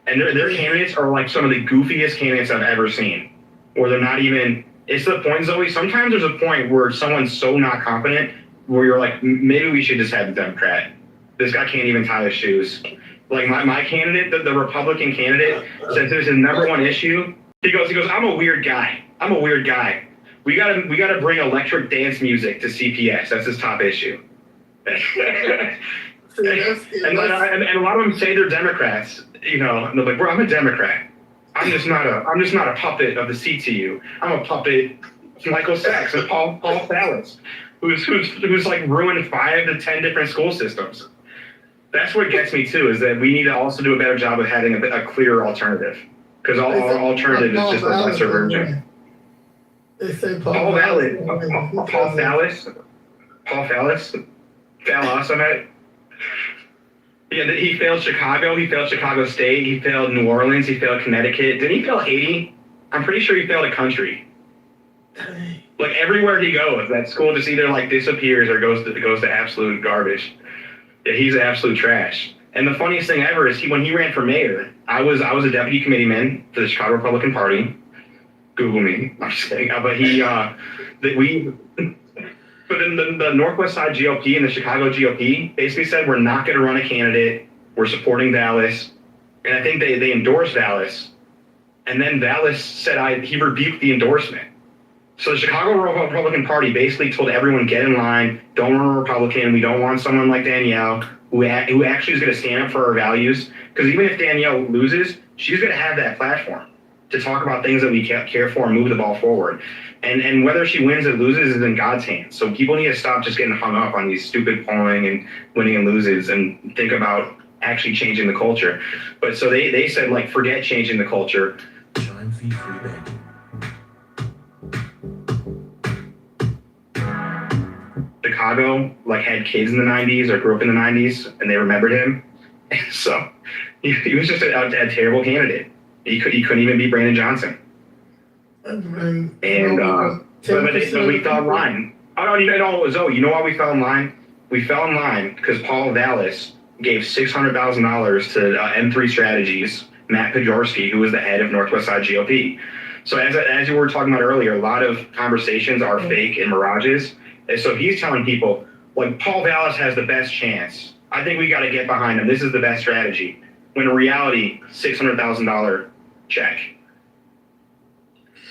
And their candidates are like some of the goofiest candidates I've ever seen. Where they're not even, it's the point, Zoe, sometimes there's a point where someone's so not competent where you're like, maybe we should just have the Democrat. This guy can't even tie his shoes. Like my candidate, the Republican candidate, says there's his number one issue. He goes, I'm a weird guy. We gotta bring electric dance music to CPS. That's his top issue. And a lot of them say they're Democrats, and they're like, I'm a Democrat. I'm just not a puppet of the CTU. I'm a puppet of Michael Sachs and Paul Fallis, who's like ruined 5 to 10 different school systems. That's what gets me too, is that we need to also do a better job of having a clearer alternative, because all alternative is just a lesser version. They say Paul Fallis, I meant. Yeah, he failed Chicago. He failed Chicago State. He failed New Orleans. He failed Connecticut. Didn't he fail Haiti? I'm pretty sure he failed a country. Like everywhere he goes, that school just either like disappears or goes to absolute garbage. Yeah, he's absolute trash. And the funniest thing ever is when he ran for mayor, I was a deputy committeeman for the Chicago Republican Party. Google me. I'm just kidding. But then the Northwest Side GOP and the Chicago GOP basically said, we're not going to run a candidate. We're supporting Vallis. And I think they endorsed Vallis. And then Vallis said he rebuked the endorsement. So the Chicago Republican Party basically told everyone, get in line. Don't run a Republican. We don't want someone like Danielle who actually is going to stand up for our values. Because even if Danielle loses, she's going to have that platform to talk about things that we care for and move the ball forward. And whether she wins or loses is in God's hands. So people need to stop just getting hung up on these stupid polling and winning and loses and think about actually changing the culture. But so they said, like, forget changing the culture. Chime fee free bank. Chicago, like, had kids in the 90s or grew up in the 90s, and they remembered him. So he was just a terrible candidate. He couldn't even beat Brandon Johnson. But we fell in line. Zoe, you know why we fell in line? We fell in line because Paul Vallis gave $600,000 to M3 Strategies, Matt Pajorski, who was the head of Northwest Side GOP. So as you were talking about earlier, a lot of conversations are fake and mirages. And so he's telling people, like, Paul Vallis has the best chance. I think we got to get behind him. This is the best strategy. When in reality, $600,000 check.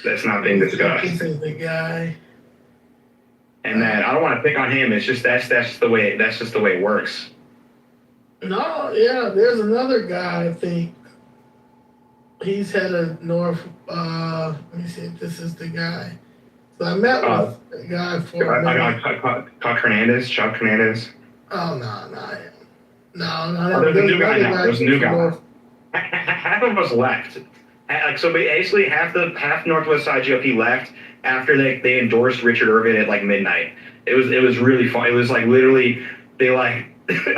That's not being discussed. This is the guy. And that I don't want to pick on him. It's just that's just the way it works. No, yeah, there's another guy, I think. He's head of North. Let me see if this is the guy. So I met with a guy for. Chuck Hernandez. Oh no. There's a new guy now. There's a new guy. Half of us left. Like, so basically half Northwest Side GOP left after they endorsed Richard Irvin at like midnight. It was really fun. It was like literally they like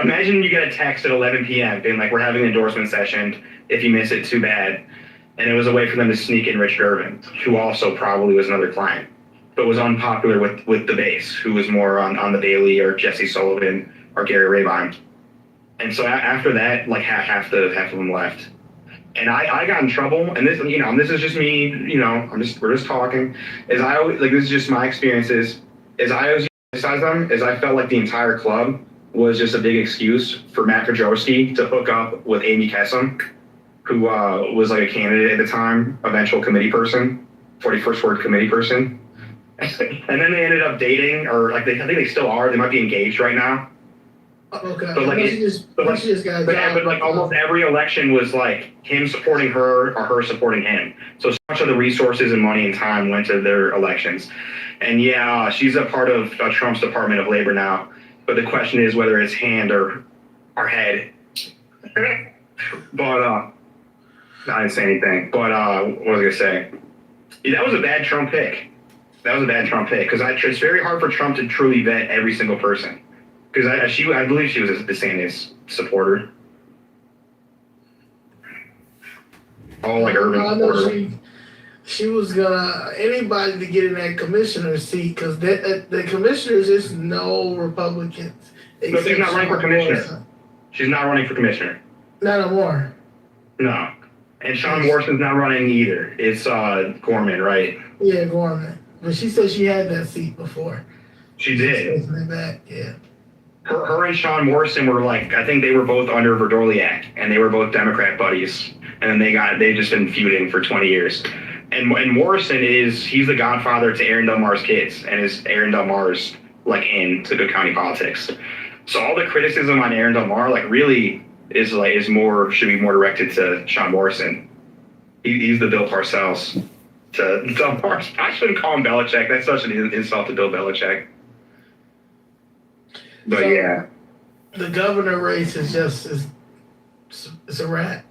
imagine you get a text at 11 p.m. being like, we're having an endorsement session. If you miss it, too bad. And it was a way for them to sneak in Richard Irvin, who also probably was another client, but was unpopular with the base, who was more on the Bailey or Jesse Sullivan or Gary Rabine. And so after that, like half of them left. And I got in trouble, and this is just me, we're just talking. As I always, like, this is just my experiences. As I always criticize them, as I felt like the entire club was just a big excuse for Matt Pajorski to hook up with Amy Kessam, who was like a candidate at the time, eventual committee person, 41st Ward committee person. And then they ended up dating, or like I think they still are. They might be engaged right now. Okay. But like, she just got a but job. like almost every election was like him supporting her or her supporting him. So much of the resources and money and time went to their elections. And yeah, she's a part of Trump's Department of Labor now. But the question is whether it's hand or head. But I didn't say anything. But what was I gonna say? Yeah, that was a bad Trump pick. Because it's very hard for Trump to truly vet every single person. Because I believe she was a DeSantis supporter. All like urban I know supporter. she was gonna anybody to get in that commissioner seat because the commissioners is no Republicans. No, she's not running for commissioner. Morrison. She's not running for commissioner. Not no more. No. And Sean Morrison's not running either. It's Gorman, right? Yeah, Gorman. But she said she had that seat before. She did. She's taking it back. Yeah. Her and Sean Morrison were like, I think they were both under Verdoliak, and they were both Democrat buddies. And then they've just been feuding for 20 years. And Morrison he's the godfather to Aaron Delmar's kids, and is Aaron Delmar's like into Cook County politics. So all the criticism on Aaron Delmar like really should be more directed to Sean Morrison. He's the Bill Parcells to Delmar. I shouldn't call him Belichick. That's such an insult to Bill Belichick. But So, yeah, the governor race is it's a rat.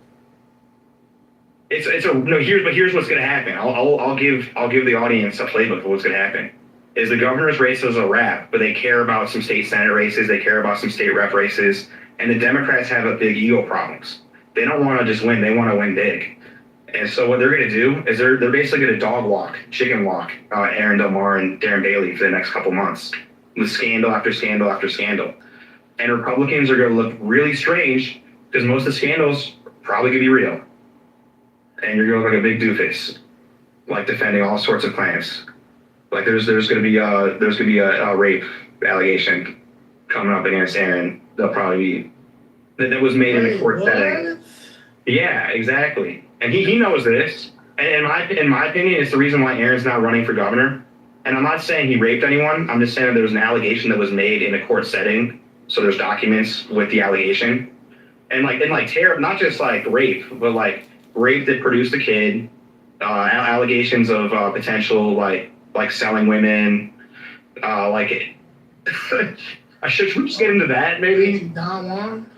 Here's what's going to happen. I'll give the audience a playbook of what's going to happen. Is the governor's race is a wrap, but they care about some state senate races, they care about some state rep races, and the Democrats have a big ego problems. They don't want to just win; they want to win big. And so what they're going to do is they're basically going to chicken walk Aaron Delmar and Darren Bailey for the next couple months with scandal after scandal after scandal. And Republicans are going to look really strange because most of the scandals are probably going to be real. And you're going to look like a big doofus, like defending all sorts of claims. Like there's going to be a rape allegation coming up against Aaron. They'll probably be that was made in a court setting. Yeah, exactly. And he knows this. And in my opinion, it's the reason why Aaron's not running for governor. And I'm not saying he raped anyone. I'm just saying that there was an allegation that was made in a court setting. So there's documents with the allegation. And like terror, not just like rape, but like rape that produced a kid, allegations of potential like selling women, I should we just get into that maybe? Don Juan?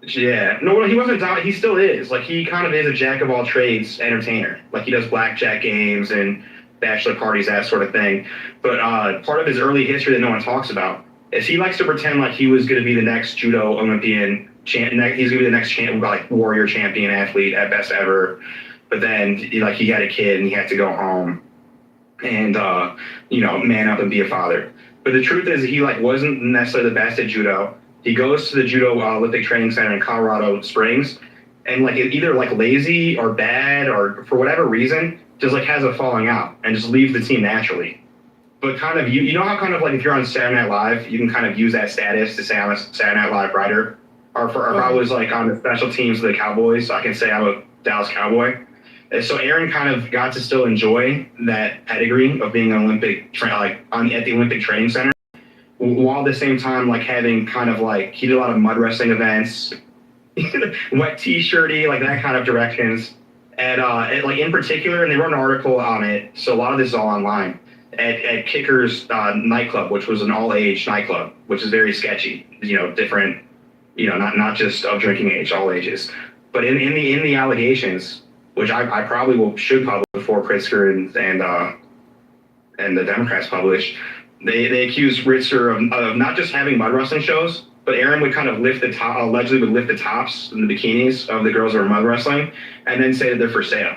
Yeah. No, he wasn't Don. He still is. Like he kind of is a jack of all trades entertainer. Like he does blackjack games and bachelor parties, that sort of thing. But part of his early history that no one talks about is he likes to pretend like he was going to be the next judo Olympian. He's going to be the next warrior champion athlete at best ever. But then he had a kid and he had to go home and man up and be a father. But the truth is he wasn't necessarily the best at judo. He goes to the judo Olympic training center in Colorado Springs and either lazy or bad or for whatever reason just has a falling out and just leaves the team naturally. But kind of you know how kind of if you're on Saturday Night Live, you can kind of use that status to say I'm a Saturday Night Live writer. Or if I was on the special teams of the Cowboys, I can say I'm a Dallas Cowboy. And so Aaron kind of got to still enjoy that pedigree of being an Olympic at the Olympic Training Center, while at the same time having kind of he did a lot of mud wrestling events, wet T-shirty, that kind of directions. And in particular, and they wrote an article on it, so a lot of this is all online. At Kicker's nightclub, which was an all-age nightclub, which is very sketchy. Different. Not just of drinking age, all ages. But in the allegations, which I should publish before Pritzker and the Democrats publish, they accused Ritzer of not just having mud wrestling shows, but Aaron would kind of allegedly lift the tops and the bikinis of the girls that were mud wrestling, and then say that they're for sale.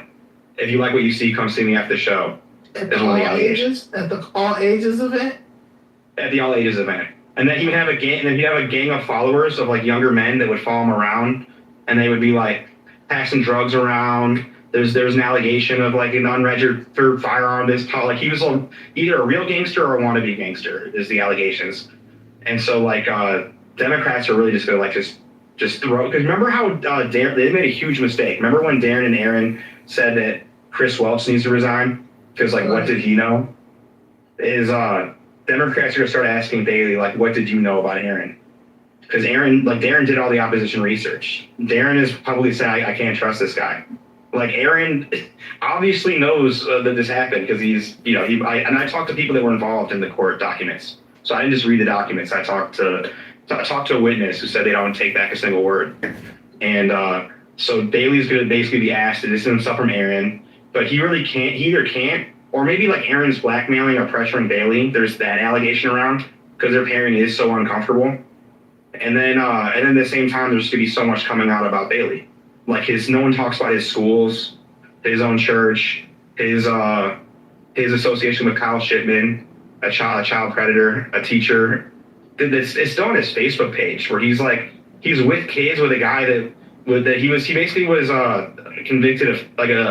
If you like what you see, come see me after the show. At the all ages event. At the all ages event. And then he would have a gang. And then he'd have a gang of followers of younger men that would follow him around, and they would be passing drugs around. There's an allegation of an unregistered firearm. He was either a real gangster or a wannabe gangster is the allegations. And so Democrats are really just gonna just throw. Because remember how Darren, they made a huge mistake. Remember when Darren and Aaron said that Chris Welch needs to resign because what did he know? is Democrats are gonna start asking Bailey, like, what did you know about Aaron? Because Darren did all the opposition research. Darren is publicly saying, I can't trust this guy. Like, Aaron obviously knows that this happened because I talked to people that were involved in the court documents. So I didn't just read the documents. I talked to a witness who said they don't take back a single word. And so Bailey's going to basically be asked to distance himself from Aaron, but he really can't. He either can't, or maybe like Aaron's blackmailing or pressuring Bailey. There's that allegation around because their pairing is so uncomfortable. And then at the same time, there's going to be so much coming out about Bailey. Like no one talks about his schools, his own church, his association with Kyle Shipman, a child predator, a teacher. It's still on his Facebook page where he's with kids with a guy he basically was convicted of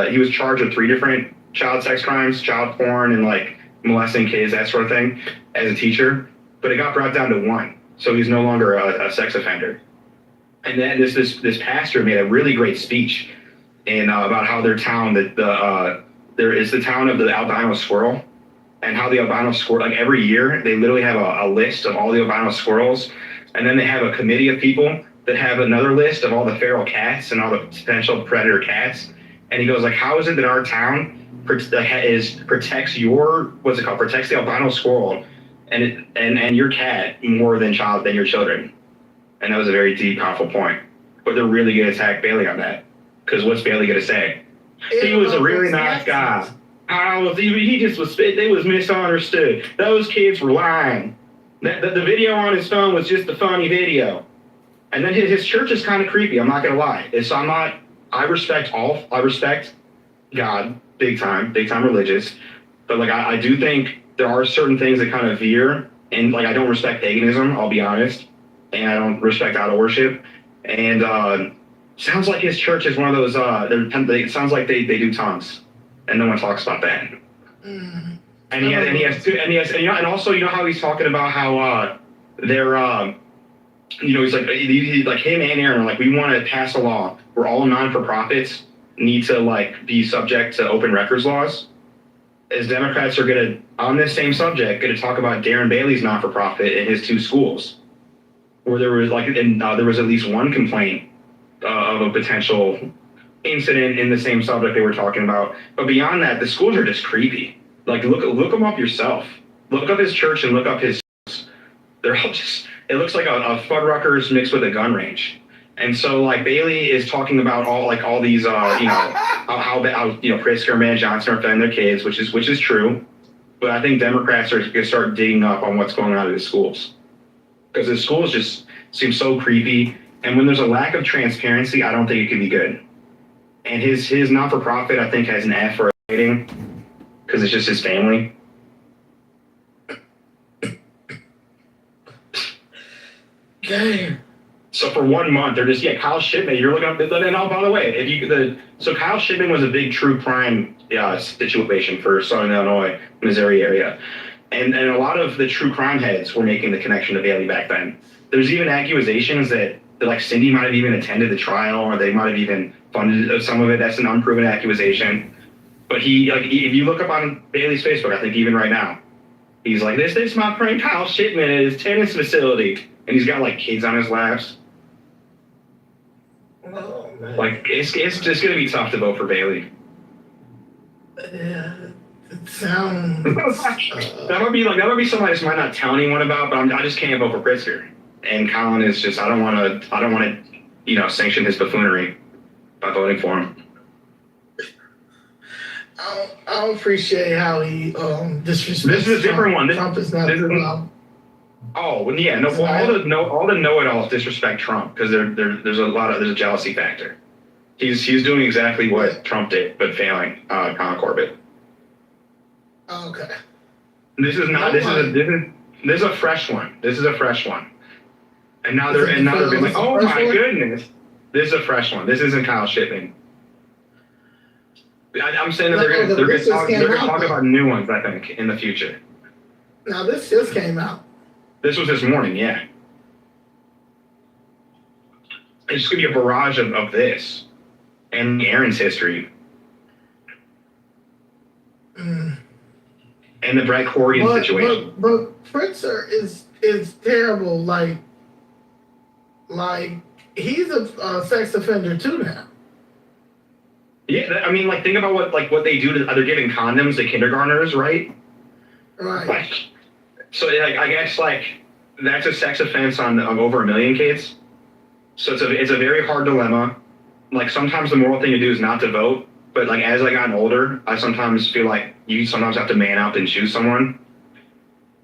he was charged with 3 different child sex crimes, child porn, and like molesting kids, that sort of thing, as a teacher. But it got brought down to 1, so he's no longer a sex offender. And then this pastor made a really great speech about how their town there is the town of the albino squirrel, and how the albino squirrel, like every year they literally have a list of all the albino squirrels, and then they have a committee of people that have another list of all the feral cats and all the potential predator cats. And he goes like, how is it that our town protects protects the albino squirrel and your cat more than your children? And that was a very deep, powerful point. But they're really going to attack Bailey on that. Because what's Bailey going to say? He was a really nice guy. They was misunderstood. Those kids were lying. The video on his phone was just a funny video. And then his church is kind of creepy. I'm not going to lie. I respect God, big time religious. But like, I do think there are certain things that kind of veer. And like, I don't respect paganism, I'll be honest. And I don't respect idol worship. And sounds like his church is one of those. It sounds like they do tongues, and no one talks about that. Mm. And also how he's talking about how they're he's like him and Aaron are like, we want to pass a law where all non-for-profits need to like be subject to open records laws. As Democrats are gonna on this same subject gonna talk about Darren Bailey's non-for-profit in his 2 schools, where there was there was at least 1 complaint of a potential incident in the same subject they were talking about. But beyond that, the schools are just creepy. Like look them up yourself. Look up his church and look up his schools. They're all just, it looks like a Fuddruckers mixed with a gun range. And so like Bailey is talking about all these how Pritzker and Van Johnson are offending their kids, which is true. But I think Democrats are going to start digging up on what's going on in the schools. Because the schools just seem so creepy, and when there's a lack of transparency, I don't think it can be good. And his not-for-profit, I think, has an F for rating, because it's just his family. Damn. So for 1 month, they're just Kyle Shipman. You're looking up, and oh, by the way, so Kyle Shipman was a big true crime situation for Southern Illinois, Missouri area. And a lot of the true crime heads were making the connection to Bailey back then. There's even accusations that like Cindy might have even attended the trial, or they might have even funded some of it. That's an unproven accusation. But if you look up on Bailey's Facebook, I think even right now, he's like, this is my friend Kyle Shipman at his tennis facility. And he's got like kids on his laps. Oh, man. Like it's just going to be tough to vote for Bailey. Yeah. It sounds. that would be somebody I might not tell anyone about, but I just can't vote for Pritzker. And Colin is just I don't want to sanction his buffoonery by voting for him. I don't appreciate how he disrespects. This is a different one. Trump is not. Oh yeah, no. Well, all the know-it-alls disrespect Trump because there's a jealousy factor. He's doing exactly what Trump did, but failing Colin Corbett. Okay. This is a fresh one. This is a fresh one. And now they're being like, oh my goodness, this is a fresh one. This isn't Kyle Shipman. I'm saying that they're going to talk about new ones, I think, in the future. Now this just came out. This was this morning, yeah. It's just going to be a barrage of this and Aaron's history. and the Brett Corrigan situation. But Pritzker is terrible. Like he's a sex offender too now. Yeah, I mean, like think about what they do to they're giving condoms to kindergartners, right? Right. Like, so like I guess like that's a sex offense on over 1 million kids. So it's a very hard dilemma. Like sometimes the moral thing to do is not to vote, but like as I gotten older, I sometimes feel like you sometimes have to man up and choose someone,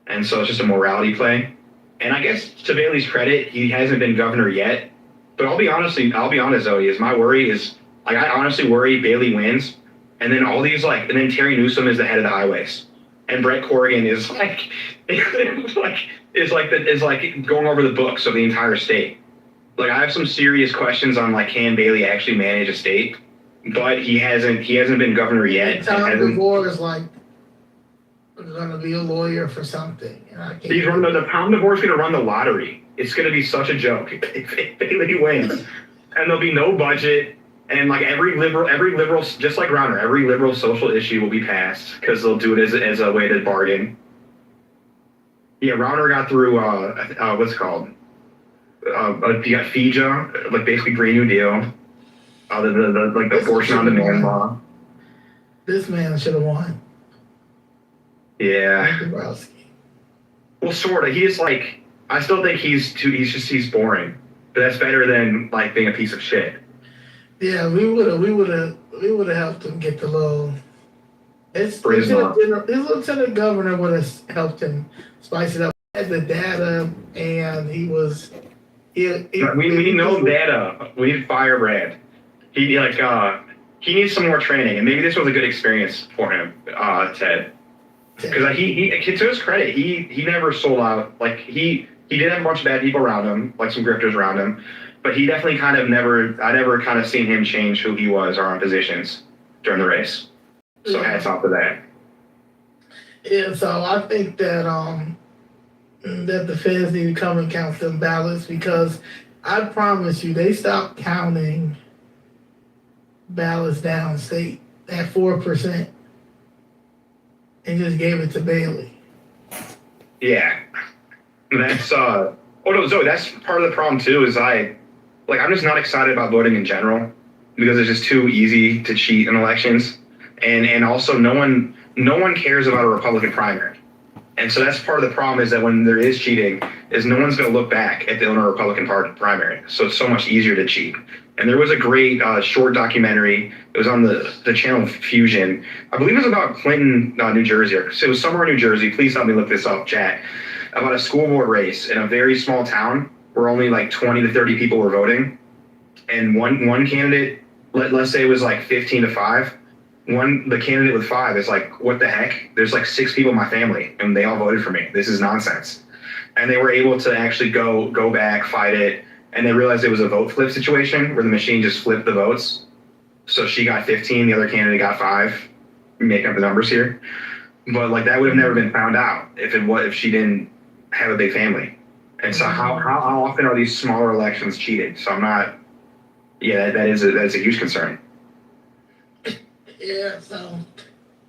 and so it's just a morality play. And I guess to Bailey's credit, he hasn't been governor yet. But I'll be honest, Zoe, is my worry is like I honestly worry Bailey wins, and then all these and then Terry Newsom is the head of the highways, and Brett Corrigan is like is like going over the books of the entire state. Like I have some serious questions on like can Bailey actually manage a state, but he hasn't been governor yet. Tom DeVore is like going to be a lawyer for something, and I can't. He's the Tom DeVore's going to run the lottery. It's going to be such a joke if Bailey wins, and there'll be no budget. And like every liberal, just like Rauner, every liberal social issue will be passed because they'll do it as a way to bargain. Yeah, Rauner got through what's it called? You got FIJA, like basically Green New Deal. The abortion on demand law. This man should have won. Yeah. Dabrowski. Well, sort of. He's like I still think he's boring, but that's better than like being a piece of shit. Yeah, we would have helped him get the little. His lieutenant governor would have helped him spice it up. He had the data, and he was. We know data. We need Firebrand. He needs some more training, and maybe this was a good experience for him, Ted. Because he to his credit, he never sold out. Like he did have a bunch of bad people around him, like some grifters around him. But he definitely I never kind of seen him change who he was or on positions during the race. So hats off to that. Yeah, so I think that that the feds need to come and count them ballots because I promise you they stopped counting ballots downstate at 4% and just gave it to Bailey. Yeah. That's oh no, Zoe, that's part of the problem too, is I'm just not excited about voting in general because it's just too easy to cheat in elections. And also no one cares about a Republican primary. And so that's part of the problem is that when there is cheating, is no one's going to look back at the Illinois Republican Party primary. So it's so much easier to cheat. And there was a great short documentary. It was on the channel Fusion. I believe it was about Clinton, New Jersey. So it was somewhere in New Jersey. Please help me look this up, chat. About a school board race in a very small town where only like 20 to 30 people were voting. And one candidate, let's say it was like 15-5. The candidate with 5 is like, what the heck? There's like 6 people in my family and they all voted for me. This is nonsense. And they were able to actually go back, fight it. And they realized it was a vote flip situation where the machine just flipped the votes. So she got 15, the other candidate got 5. Making up the numbers here. But like that would have never been found out if she didn't have a big family. And so how often are these smaller elections cheated? So I'm not, that's a huge concern. Yeah, so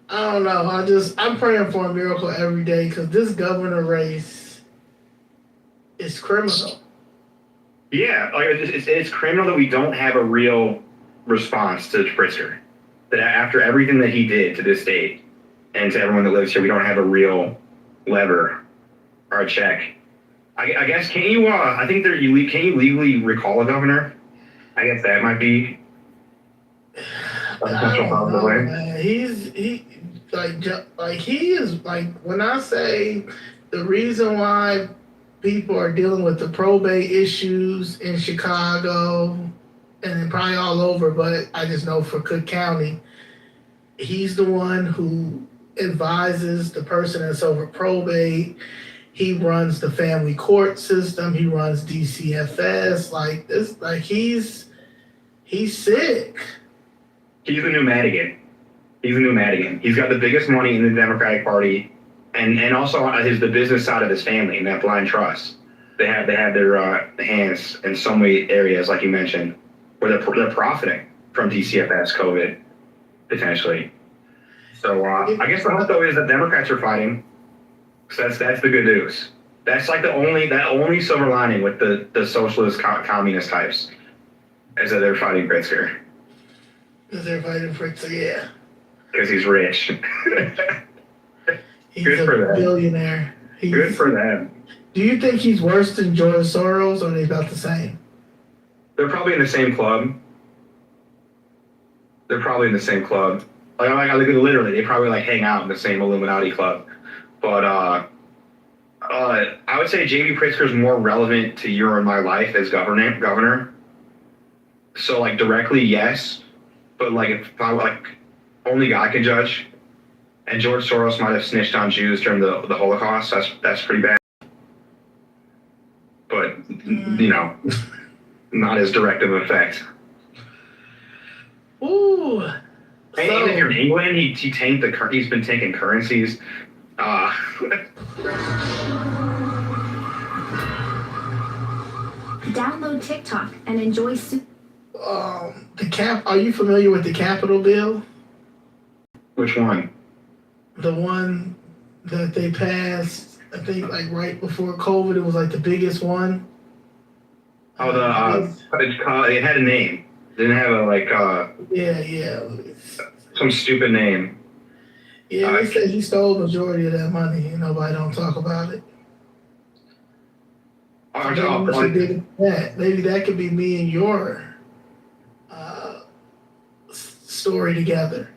I don't know. I'm praying for a miracle every day because this governor race is criminal. Yeah, like it's criminal that we don't have a real response to Pritzker. That after everything that he did to this state and to everyone that lives here, we don't have a real lever or a check. I guess can you legally recall a governor? I guess that might be. I don't know, man. He is like when I say the reason why people are dealing with the probate issues in Chicago and probably all over, but I just know for Cook County, he's the one who advises the person that's over probate. He runs the family court system. He runs DCFS. He's sick. He's a new Madigan. He's got the biggest money in the Democratic Party, and also the business side of his family in that blind trust. They have their hands in so many areas, like you mentioned, where they're profiting from DCFS, COVID, potentially. So I guess the hope though is that Democrats are fighting. So that's the good news. That's like the only silver lining with the socialist communist types is that they're fighting Pritzker Because they're fighting for it. So yeah, because he's rich. he's Good a for them. billionaire. Good for them. Do you think he's worse than George Soros, or are they about the same? They're probably in the same club. Like literally, they probably like hang out in the same Illuminati club. But I would say J.B. Pritzker is more relevant to your and my life as governor. So like directly, yes, but like if I like only God can judge. And George Soros might have snitched on Jews during the Holocaust. That's pretty bad. But you know, not as direct of effect. Ooh. And if you're in England, he's been taking currencies. Download TikTok and enjoy Are you familiar with the Capitol bill? Which one? The one that they passed, I think, like right before COVID. It was like the biggest one. Oh, it had a name. Didn't have a Yeah. some stupid name. Yeah, they said he stole the majority of that money and nobody don't talk about it. Maybe that could be me and your story together.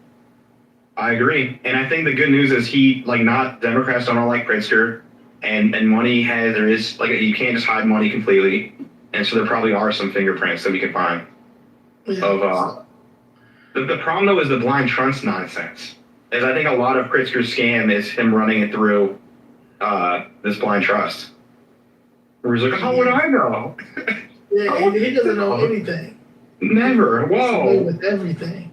I agree, and I think the good news is not Democrats don't like Pritzker, and money there is you can't just hide money completely, and so there probably are some fingerprints that we can find. Yeah. The problem though is the blind trust nonsense. Is I think a lot of Pritzker's scam is him running it through this blind trust. Where he's like, how would I know? Yeah, he doesn't know anything. Never. Whoa. With everything.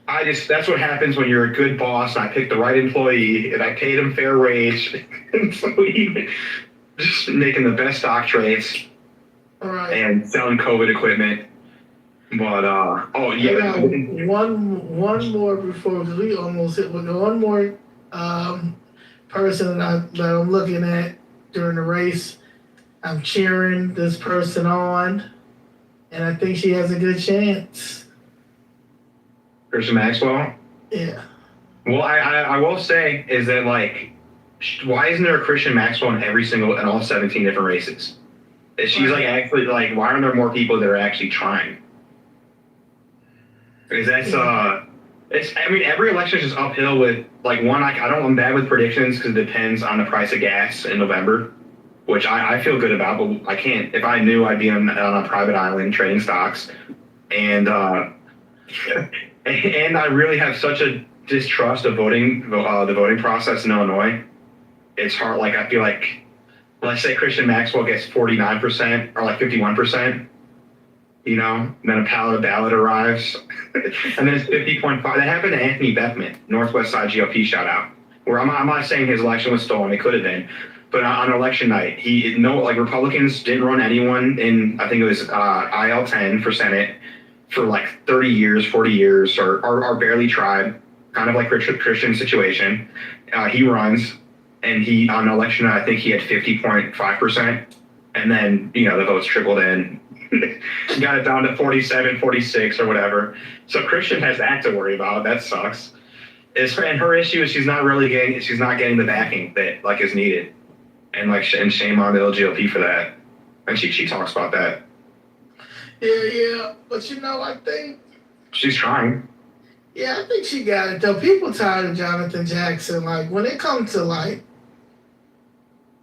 That's what happens when you're a good boss and I picked the right employee and I paid him fair wage. And so he just making the best stock trades and selling COVID equipment. But one more before, because we almost hit with one more person that I'm looking at during the race. I'm cheering this person on, and I think she has a good chance. Christian Maxwell? Yeah. Well, I will say is that why isn't there a Christian Maxwell in all 17 different races? She's actually why aren't there more people that are actually trying? Because every election is just uphill with I'm bad with predictions because it depends on the price of gas in November, which I feel good about, but I can't. If I knew, I'd be on a private island trading stocks, and and I really have such a distrust of the voting process in Illinois. It's hard. I feel like, let's say Christian Maxwell gets 49% or 51%. And then a ballot arrives, and then it's 50.5. That happened to Anthony Bethman, Northwest Side GOP shout out. Where I'm not saying his election was stolen; it could have been, but on election night, Republicans didn't run anyone in. I think it was IL10 for Senate for 30 years, 40 years, or barely tried. Kind of like Christian's situation. He runs, and on election night, I think he had 50.5%, and then the votes trickled in. Got it down to 47, 46 or whatever. So Christian has that to worry about. That sucks. And her issue is she's not getting the backing that is needed. And shame on the LGLP for that. And she talks about that. Yeah. But I think she's trying. Yeah, I think she got it though. People tired of Jonathan Jackson. When it comes to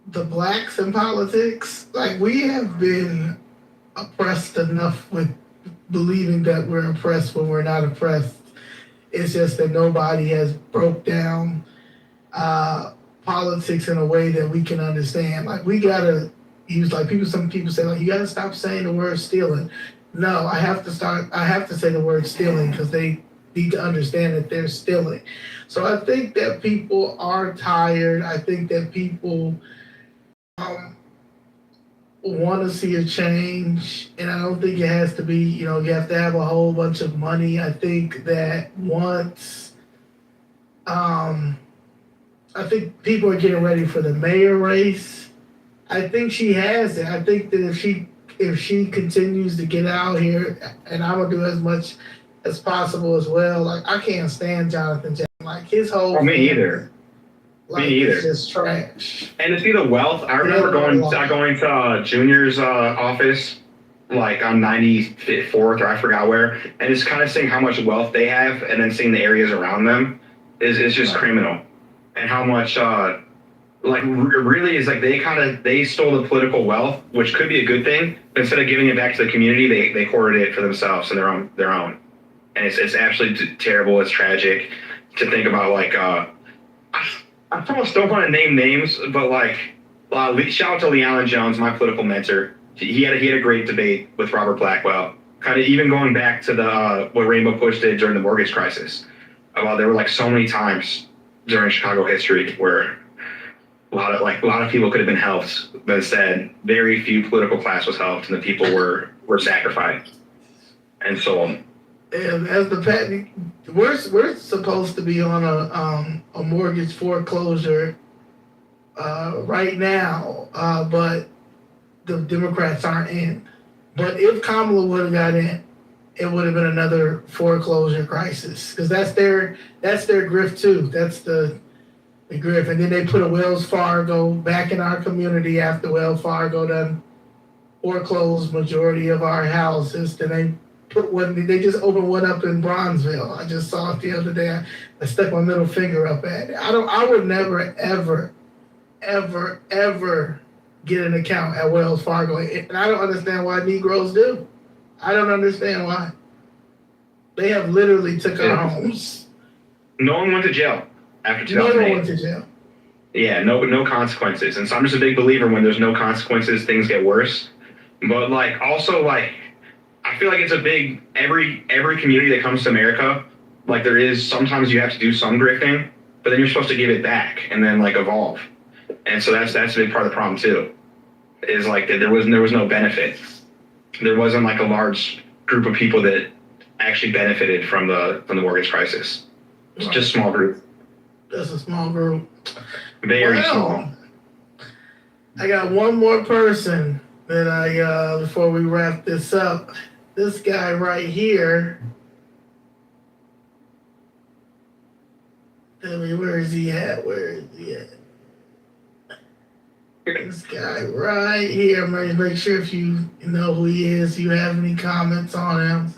the blacks in politics, we have been oppressed enough with believing that we're oppressed when we're not oppressed. It's just that nobody has broke down politics in a way that we can understand. We gotta use some people say you gotta stop saying the word stealing. No, I have to say the word stealing because they need to understand that they're stealing. So I think that people are tired. I think that people want to see a change, and I don't think it has to be, you have to have a whole bunch of money. I think that once I think people are getting ready for the mayor race. I think she has it. I think that if she continues to get out here, and I'm gonna do as much as possible as well. Like I can't stand Jonathan Jackson. Like his whole Oh, me family, either. like, Me either. it's just trash. And to see the wealth, I remember going to Junior's office, like on 94th or I forgot where, and just kind of seeing how much wealth they have, and then seeing the areas around them is just criminal, and how much really is like they stole the political wealth, which could be a good thing, but instead of giving it back to the community, they hoarded it for themselves and their own, and it's absolutely terrible. It's tragic to think about. Like I almost don't want to name names, but like shout out to Lee Allen Jones, my political mentor. He had a great debate with Robert Blackwell, kind of even going back to the what Rainbow Push did during the mortgage crisis. About there were like so many times during Chicago history where a lot of people could have been helped, but instead very few political class was helped, and the people were sacrificed. And so, And as the patent, we're supposed to be on a mortgage foreclosure right now, but the Democrats aren't in. But if Kamala would have got in, it would have been another foreclosure crisis because that's their grift too. That's the grift, and then they put a Wells Fargo back in our community after Wells Fargo done foreclosed majority of our houses. Then they put one. They just opened one up in Bronzeville. I just saw it the other day. I stuck my middle finger up at it. I would never ever get an account at Wells Fargo, and I don't understand why Negroes do. I don't understand why. They have literally took our homes. no one went to jail after No 2008. one went to jail. Yeah, no consequences. And so I'm just a big believer when there's no consequences, things get worse. But like also like I feel like it's a big every community that comes to America, like there is sometimes you have to do some grifting, but then you're supposed to give it back and then like evolve. And so that's a big part of the problem too. Is like that there was no benefit. There wasn't like a large group of people that actually benefited from the mortgage crisis. It's just a small group. That's a small group. Very small. I got one more person that I before we wrap this up. This guy right here. Tell me, where is he at? Where is he at? This guy right here. I'm going to make sure if you know who he is, you have any comments on him.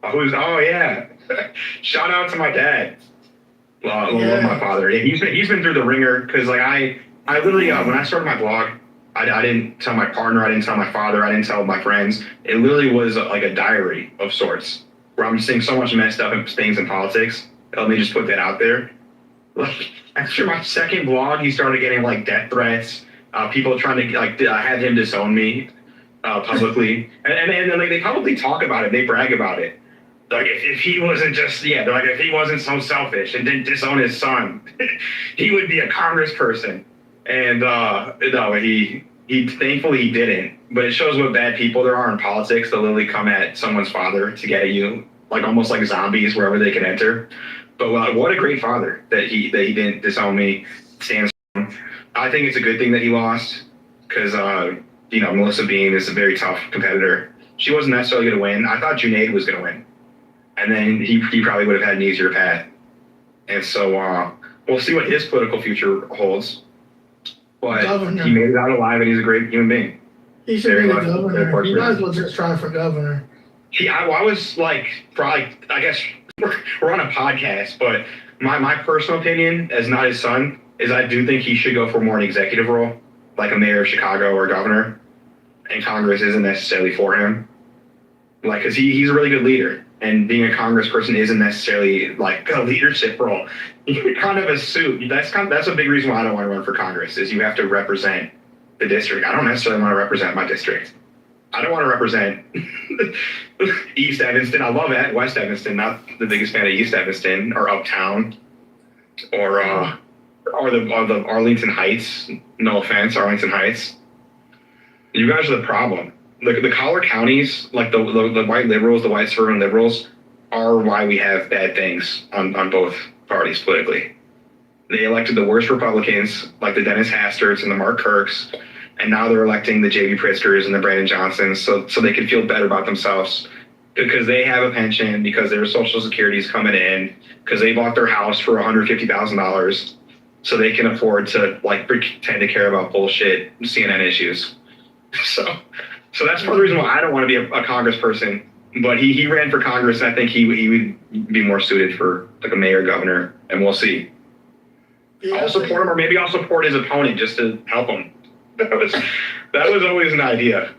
Oh yeah. Shout out to my dad. Love my father. He's been through the ringer because like I literally when I started my blog, I didn't tell my partner, I didn't tell my father, I didn't tell my friends. It literally was like a diary of sorts where I'm seeing so much messed up things in politics. Let me just put that out there. Like after my second blog, he started getting like death threats, people trying to like have him disown me publicly, and then like they probably talk about it, they brag about it. Like if he wasn't just they're like if he wasn't so selfish and didn't disown his son, he would be a congressperson. And no, he thankfully he didn't. But it shows what bad people there are in politics. They'll literally come at someone's father to get at you, like almost like zombies wherever they can enter. But what a great father that he didn't disown me. Stands. I think it's a good thing that he lost because Melissa Bean is a very tough competitor. She wasn't necessarily going to win. I thought Junaid was going to win. And then he probably would have had an easier path. And so we'll see what his political future holds. But Governor. He made it out alive, and he's a great human being. He should be the governor. You might as well just try for governor. I was like, probably, I guess we're on a podcast, but my personal opinion, as not his son, is I do think he should go for more an executive role, like a mayor of Chicago or governor. And Congress isn't necessarily for him. Like, because he's a really good leader. And being a congressperson isn't necessarily like a leadership role. You're kind of a suit. That's a big reason why I don't want to run for Congress, is you have to represent the district. I don't necessarily want to represent my district. I don't want to represent East Evanston. I love West Evanston. Not the biggest fan of East Evanston or Uptown or the Arlington Heights. No offense, Arlington Heights. You guys are the problem. The collar counties, like the white liberals, the white suburban liberals, are why we have bad things on both parties politically. They elected the worst Republicans, like the Dennis Hasterts and the Mark Kirks, and now they're electing the J.B. Pritzkers and the Brandon Johnsons, so they can feel better about themselves because they have a pension, because their Social Security is coming in, because they bought their house for $150,000, so they can afford to like pretend to care about bullshit CNN issues. So that's part of the reason why I don't want to be a congressperson. But he ran for Congress, and I think he would be more suited for like a mayor, governor, and we'll see. Yeah, I'll support him, or maybe I'll support his opponent just to help him. That was always an idea.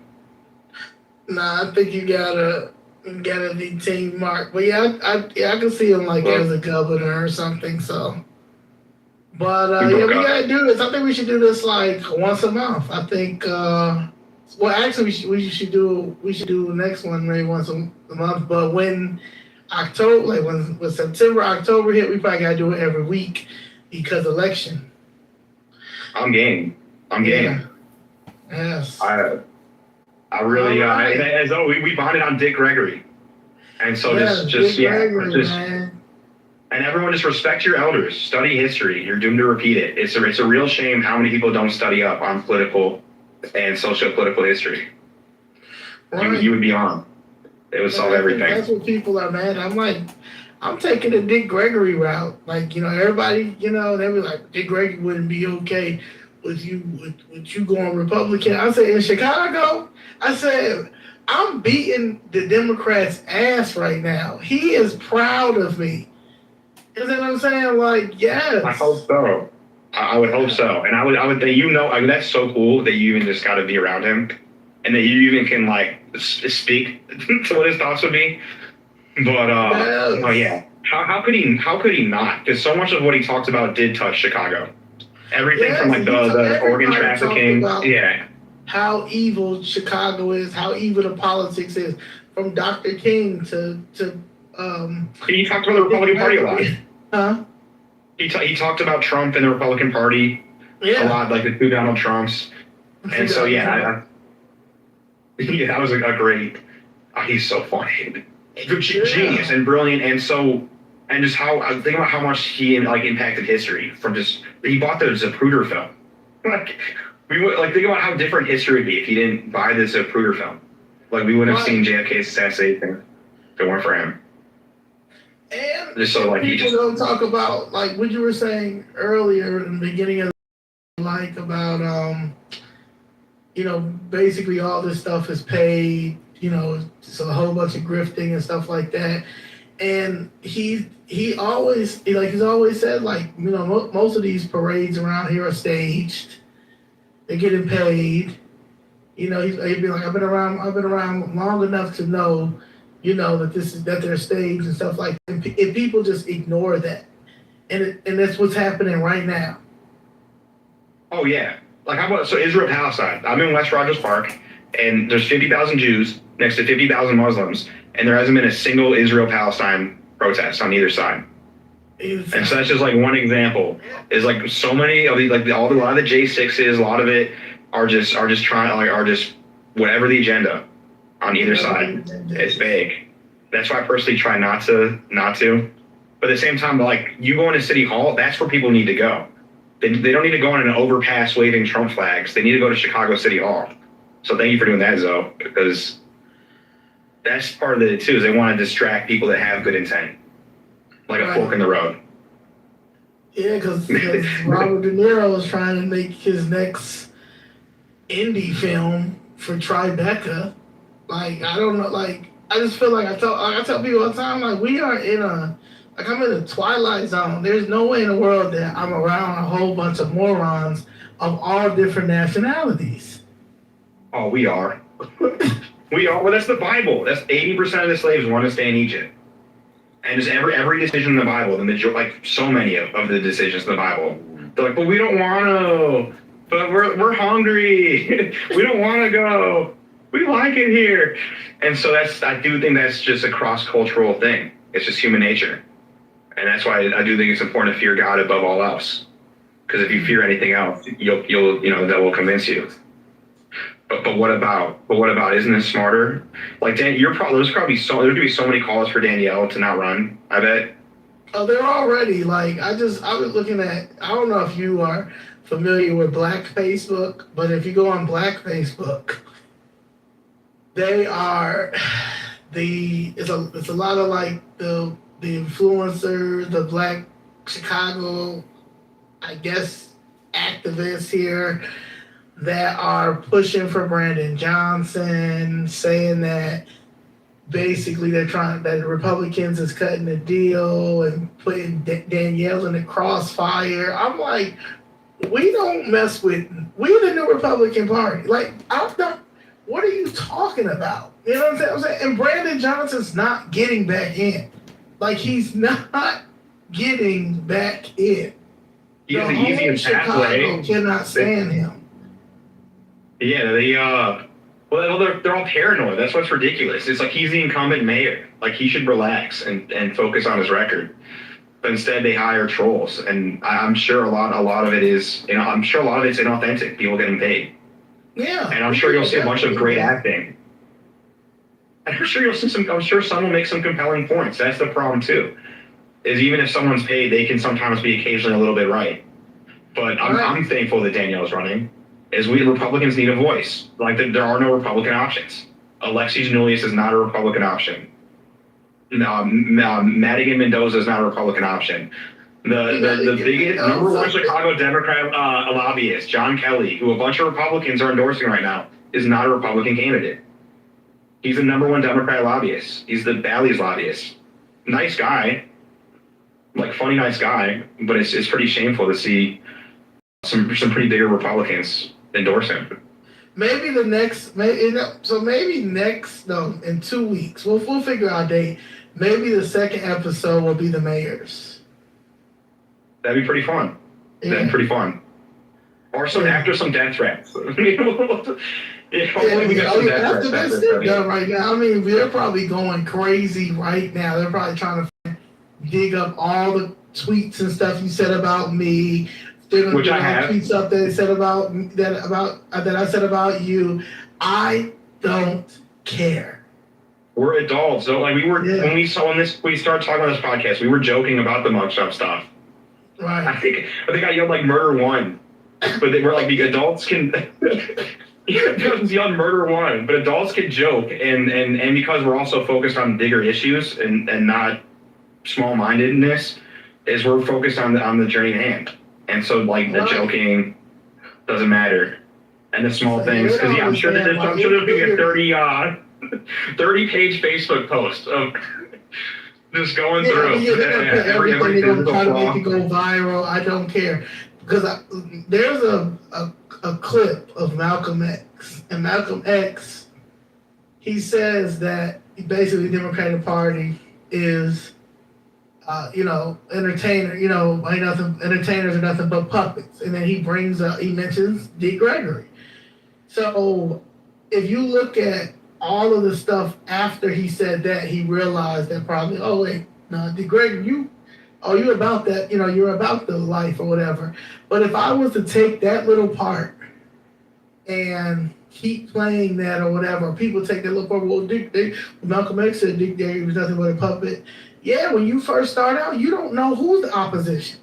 Nah, I think you gotta be team Mark. But yeah, I can see him like as a governor or something. So, but We yeah, broke we up. gotta do this. I think we should do this like once a month. I think. Well, actually, we should do the next one maybe once a month. But when October, like when September, October hit, we probably gotta do it every week because election. I'm game. Yeah. Yes. I really, All right. as though we bonded on Dick Gregory. And so Dick Gregory, man. and everyone just respect your elders, study history. You're doomed to repeat it. It's a real shame how many people don't study up on political and socio-political history. Right. You would be on. It would solve everything. That's what people are mad. I'm taking the Dick Gregory route. Like, everybody, they be like, Dick Gregory wouldn't be okay with you going Republican. I said, in Chicago, I'm beating the Democrats' ass right now. He is proud of me. You know what I'm saying? Like, yes. I hope so. I would hope so. And I would think, that's so cool that you even just got to be around him and that you even can like speak to what his thoughts would be. But, Yes. oh yeah. How could he not? Because so much of what he talked about did touch Chicago. Everything Yes, from like the organ everybody trafficking. talked about Yeah. how evil Chicago is, how evil the politics is, from Dr. King to He talked about the Republican Party a lot. Huh? He talked about Trump and the Republican Party a lot, like the two Donald Trumps. And so, yeah, that was a great. He's so funny, genius and brilliant, and just how think about how much he like impacted history from just he bought the Zapruder film. Like think about how different history would be if he didn't buy the Zapruder film. Like we wouldn't have seen JFK's assassination if it weren't for him. And Just so like people don't talk about like what you were saying earlier in the beginning of like about basically all this stuff is paid, it's a whole bunch of grifting and stuff like that. And he's always said like, most of these parades around here are staged. They're getting paid. He'd be like, I've been around long enough to know, that they're staged and stuff like that. And people just ignore that. And that's what's happening right now. Oh yeah. Like how about Israel Palestine? I'm in West Rogers Park and there's 50,000 Jews next to 50,000 Muslims, and there hasn't been a single Israel Palestine protest on either side. Exactly. And so that's just like one example. Is like so many of the a lot of the J6s, a lot of it are just whatever the agenda on either side. It's vague. That's why I personally try not to. But at the same time, like you go into City Hall, that's where people need to go. They don't need to go on an overpass waving Trump flags. They need to go to Chicago City Hall. So thank you for doing that, Zoe, because that's part of it too. Is they want to distract people that have good intent, like a fork in the road. Yeah, because Robert De Niro was trying to make his next indie film for Tribeca. Like I don't know, like I just feel like I tell people all the time, like we are I'm in a twilight zone. There's no way in the world that I'm around a whole bunch of morons of all different nationalities. Oh, we are. We are. Well, that's the Bible. That's 80% of the slaves want to stay in Egypt. And just every decision in the Bible, like so many of the decisions in the Bible, they're like, but we don't want to. But we're hungry. We don't want to go. We like it here. And so I do think that's just a cross-cultural thing. It's just human nature. And that's why I do think it's important to fear God above all else. Because if you fear anything else, you'll that will convince you. But what about? But what about? Isn't this smarter? Like Dan, there's probably there's gonna be so many calls for Danielle to not run. I bet. Oh, they're already like I was looking at. I don't know if you are familiar with Black Facebook, but if you go on Black Facebook, they are it's a lot of like the influencers, the Black Chicago, I guess, activists here that are pushing for Brandon Johnson, saying that basically they're trying that the Republicans is cutting the deal and putting Danielle in the crossfire. I'm like, we don't mess with we the new Republican Party. Like, I don't. What are you talking about? You know what I'm saying? And Brandon Johnson's not getting back in. Like, he's not getting back in. He has the easiest pathway. Chicago cannot stand him. Yeah, well, they're all paranoid. That's what's ridiculous. It's like he's the incumbent mayor. Like, he should relax and focus on his record. But instead, they hire trolls, and I'm sure a lot of it is, I'm sure a lot of it's inauthentic. People getting paid. Yeah. And I'm sure you'll see a bunch of great acting. And I'm sure you'll see I'm sure some will make some compelling points. That's the problem too. Is even if someone's paid, they can sometimes be occasionally a little bit right. But I'm thankful that Danielle's running. Is we Republicans need a voice. Like, there are no Republican options. Alexis Nulius is not a Republican option. Madigan Mendoza is not a Republican option. The biggest number one Chicago Democrat lobbyist, John Kelly, who a bunch of Republicans are endorsing right now, is not a Republican candidate. He's the number one Democrat lobbyist. He's the Bally's lobbyist. Nice guy, like funny, nice guy, but it's pretty shameful to see some pretty bigger Republicans endorse him. Maybe in 2 weeks we'll figure out a date. Maybe the second episode will be the mayors. That'd be pretty fun. Yeah. That'd be pretty fun. Or after some death threats. After that's still done right now. I mean, they're probably going crazy right now. They're probably trying to dig up all the tweets and stuff you said about me. They're gonna get all the tweets up that I said about you. I don't care. We're adults. So like when we started talking about this podcast, we were joking about the mugshot stuff. Right. I think I yelled like murder one. But they were like, the adults can yell murder one, but adults can joke, and because we're also focused on bigger issues and not small-mindedness, is we're focused on the journey at hand. And so like the joking doesn't matter. And the small things, because I'm sure there's going to be a 30-page Facebook post of just going through every they're going to try to make it go viral. I don't care. Because there's a clip of Malcolm X, and Malcolm X, he says that basically the Democratic Party is, entertainers are nothing but puppets. And then he mentions Dick Gregory. So if you look at all of the stuff after he said that, he realized that probably, Dick Gregory, you about that, you're about the life or whatever. But if I was to take that little part and keep playing that or whatever, people take that little part, Malcolm X said Dick Gregory was nothing but a puppet. Yeah, when you first start out, you don't know who's the opposition.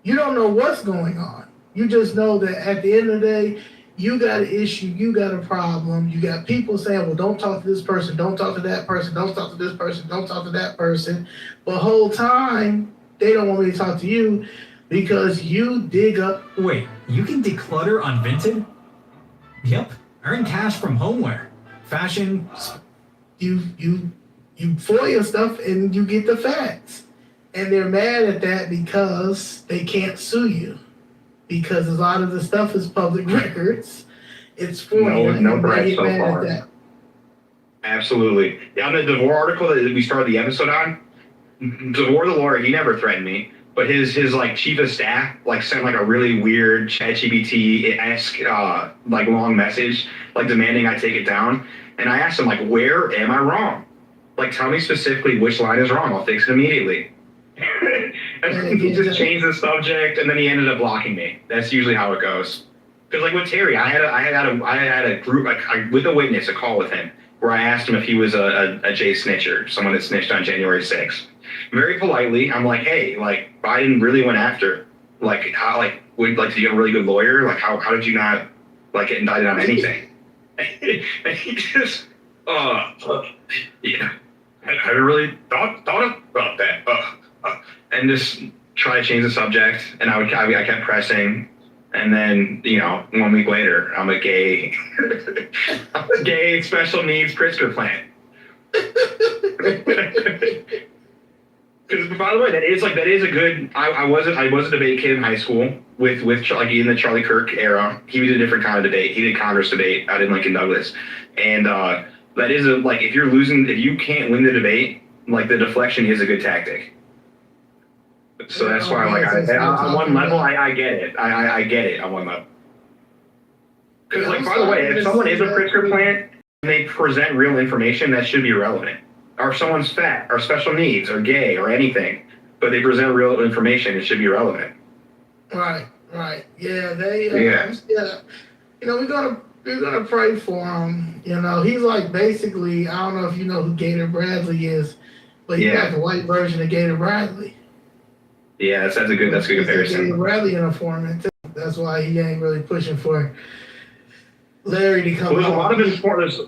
You don't know what's going on. You just know that at the end of the day, you got an issue, you got a problem. You got people saying, well, don't talk to this person, don't talk to that person, don't talk to this person, don't talk to that person. But the whole time, they don't want me to talk to you because you dig up. Wait, you can declutter on Vinted? Yep. Earn cash from homeware. Fashion. You FOIA stuff and you get the facts. And they're mad at that because they can't sue you. Because a lot of the stuff is public records. It's FOIA. No threats so far. Absolutely. Yeah, on the DeVore article that we started the episode on, DeVore the lawyer, he never threatened me. But his like chief of staff sent like a really weird ChatGPT-esque like long message demanding I take it down. And I asked him where am I wrong? Tell me specifically which line is wrong. I'll fix it immediately. And then he just changed the subject, and then he ended up blocking me. That's usually how it goes. Because like with Terry, I had a group with a witness, a call with him where I asked him if he was a J snitcher, someone that snitched on January 6th. Very politely, I'm like, hey, like Biden really went after, like how did you have a really good lawyer? Like how did you not like get indicted on anything? And he just yeah, I haven't really thought about that. And just try to change the subject, and I kept pressing. And then, 1 week later, I'm a gay special needs Pritzker plant. Because by the way, that is a good. I was a debate kid in high school with like in the Charlie Kirk era. He was a different kind of debate. He did Congress debate out in Lincoln Douglas, and that is if you can't win the debate, like the deflection is a good tactic. So that's why, on one level, I get it. I get it on one level. Because, by the way, if someone is a Pritzker plant and they present real information, that should be irrelevant. Or if someone's fat, or special needs, or gay, or anything, but they present real information, it should be relevant. Right. Yeah, we're gonna pray for him. He's like basically, I don't know if you know who Gator Bradley is, but he's like the white version of Gator Bradley. Yeah, that's a good comparison. Gator Bradley an informant too. That's why he ain't really pushing for Larry to come. Well, there's a lot of informants.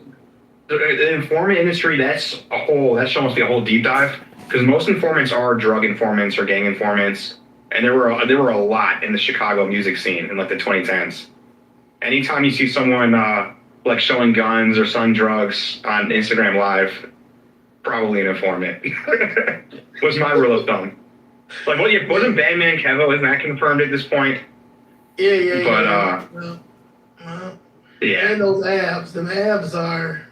The informant industry, that should almost be a whole deep dive, because most informants are drug informants or gang informants, and there were a lot in the Chicago music scene in like the 2010s. Anytime you see someone like showing guns or selling drugs on Instagram Live, probably an informant. Was my rule of thumb. Like, wasn't Batman Kevo? Isn't that confirmed at this point? Yeah. Yeah. And those abs, them abs are.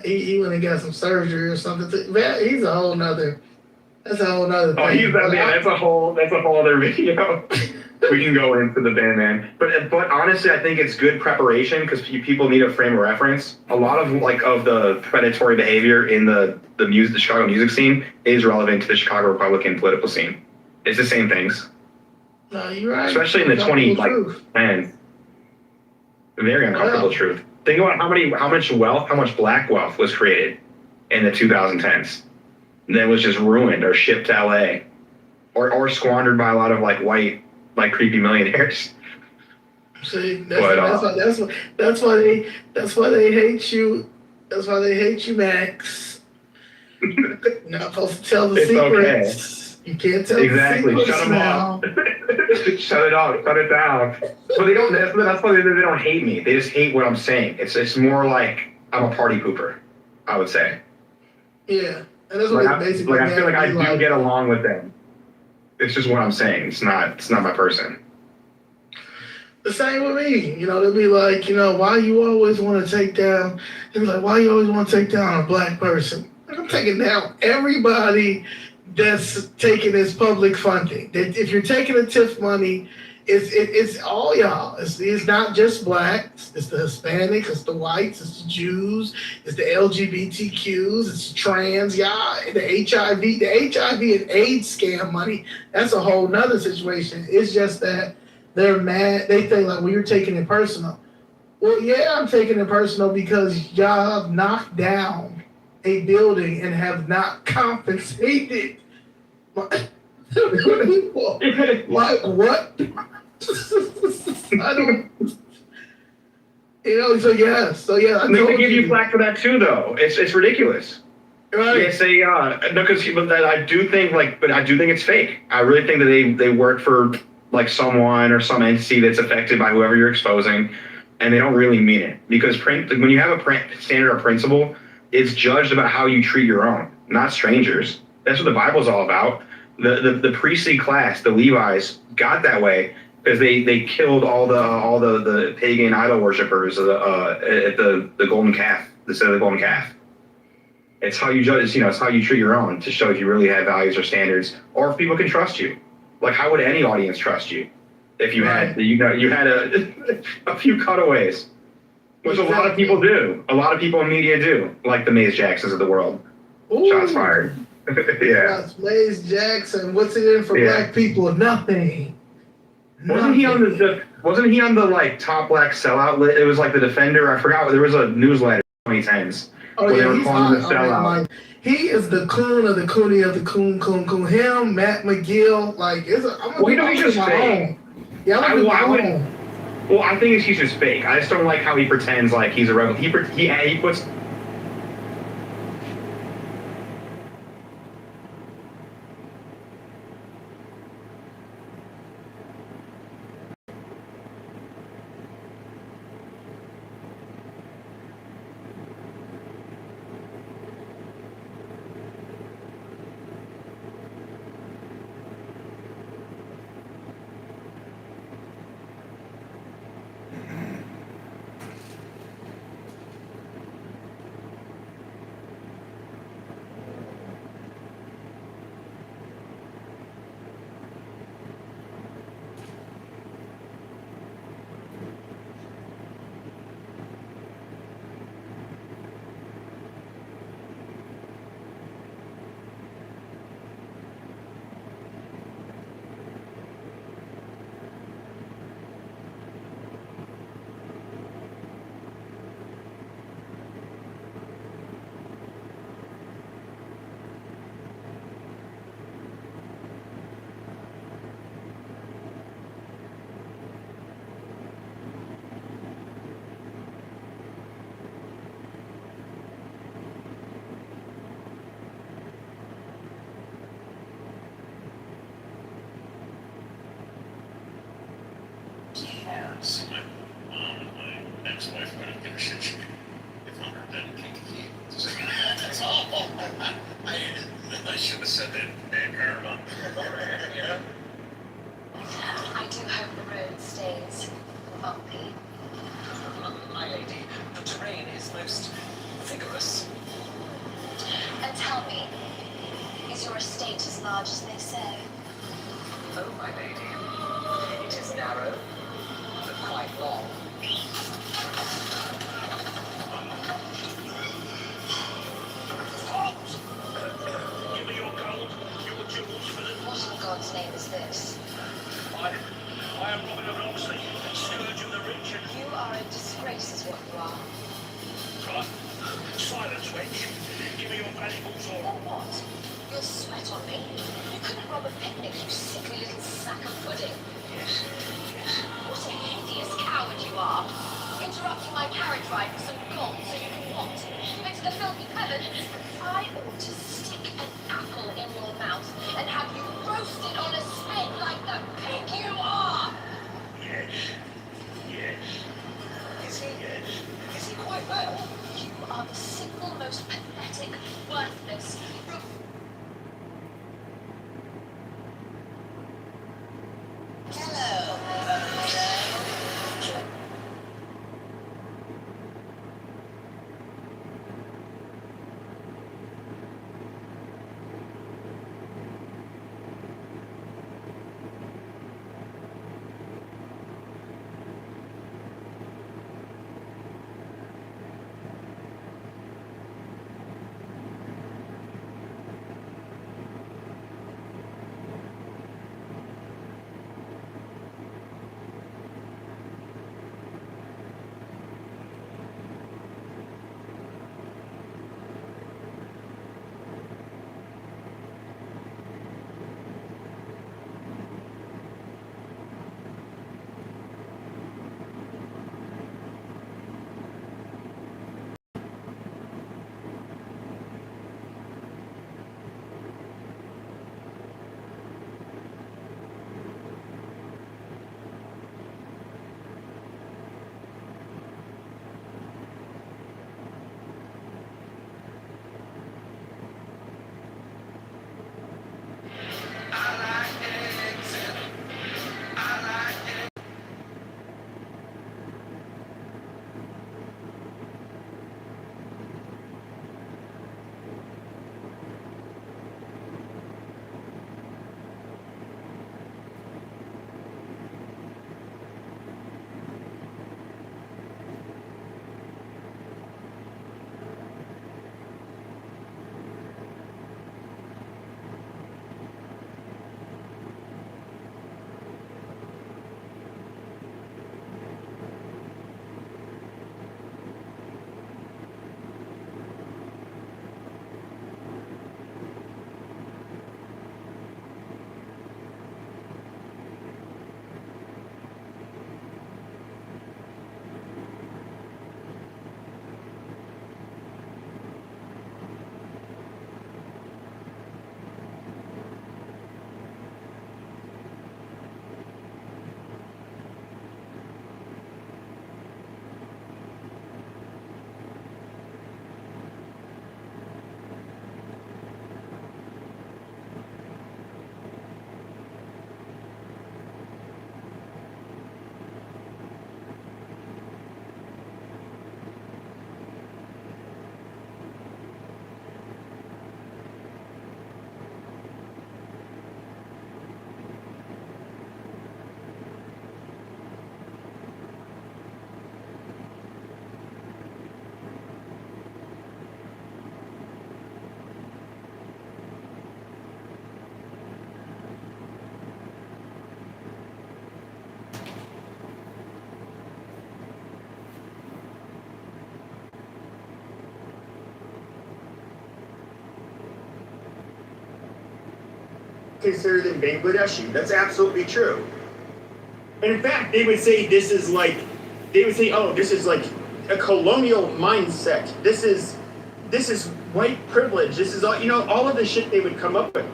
He went and got some surgery or something. He's a whole nother. That's a whole nother thing. That's a whole other video. We can go into the Batman, but honestly, I think it's good preparation because people need a frame of reference. A lot of the predatory behavior in the Chicago music scene is relevant to the Chicago Republican political scene. It's the same things. No, you're right. Especially in the 2010s. Very uncomfortable truth. Think about how much black wealth was created in the 2010s. And then was just ruined or shipped to LA, or squandered by a lot of white creepy millionaires. See, that's why they hate you. That's why they hate you, Max. You're not supposed to tell the secrets. Okay. You can't tell exactly. the secrets. Shut them now. off. Shut it off. Shut it down. But they don't. That's why they don't hate me. They just hate what I'm saying. It's more like I'm a party pooper, I would say. Yeah, and that's what basically. I feel like I do get along with them. It's just what I'm saying. It's not my person. The same with me. They'll be like, why you always want to take down? They'll be like, why you always want to take down a black person? I'm taking down everybody that's taking this public funding. If you're taking the TIF money, it's all y'all. It's not just blacks. It's the Hispanics. It's the whites. It's the Jews. It's the LGBTQs. It's the trans. Y'all. The HIV and AIDS scam money. That's a whole nother situation. It's just that they're mad. They think well, you're taking it personal. Well, yeah, I'm taking it personal because y'all have knocked down a building and have not compensated people. Like what? I don't. So yeah. I they give you flack for that too, though. It's ridiculous. Right. Yeah, I do think it's fake. I really think that they work for someone or some entity that's affected by whoever you're exposing, and they don't really mean it. Because when you have a standard or principle, it's judged about how you treat your own, not strangers. That's what the Bible's all about. The priestly class, the Levites, got that way because they killed all the pagan idol worshippers at the golden calf, the set of the golden calf. It's how you judge. It's how you treat your own to show if you really have values or standards, or if people can trust you. Like, how would any audience trust you if you had a few cutaways? Which a lot of people do. A lot of people in media do, like the Maze Jacksons of the world. Ooh. Shots fired. Yeah. Maze Jackson. What's it in for black people? Nothing. Wasn't he on wasn't he on the like top black sellout list? It was like the Defender. I forgot. There was a newsletter in 2010s. Oh Where they yeah, were he's calling hot. him a I mean, sellout. like he is the coon of the cooney of the coon. Him, Matt McGill, like I'm Well, you know, he's just my fake. own. Yeah, I'm gonna do my I wouldn't. own. Well, I think he's just fake. I just don't like how he pretends like he's a rebel. He puts. Yes. My ex-wife got a picture. If I'm her dedicated. Oh, I should have said that, Karma. Yeah. I do hope the road stays bumpy. My lady, the terrain is most vigorous. And tell me, is your estate as large as they say? Oh, my lady, it is narrow, but quite long. Give me your gold, your jewels for the... What in God's name is this? I am Robin of Locksley, scourge of the rich and... You are a disgrace is what you are. Right. Silence, wench. Give me your valuables or... Or what? You'll sweat on me. You couldn't rob a picnic, you sickly little sack of pudding. Yes, yes. What a hideous coward you are. Interrupting my carriage ride for some gold so you can what? Give it to the filthy peasants? I ought to stick an apple in your mouth and have you roasted on a spit like the pig you are! Yes, yes. Is he, yes? Is he quite well? You are the single most pathetic, worthless, Hello. consider them Bangladeshi. That's absolutely true. And in fact, they would say this is like, oh, this is like a colonial mindset. This is white privilege. This is all, all of the shit they would come up with.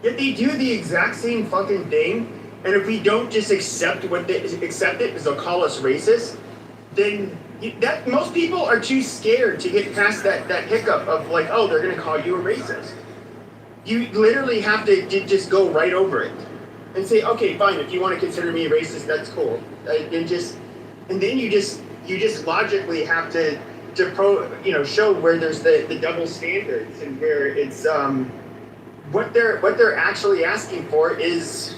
Yet they do the exact same fucking thing. And if we don't just accept it because they'll call us racist, then that most people are too scared to get past that hiccup of like, oh, they're gonna call you a racist. You literally have to just go right over it and say, okay, fine, if you want to consider me a racist, that's cool. And then you just logically have to show where there's the double standards and where it's what they're actually asking for is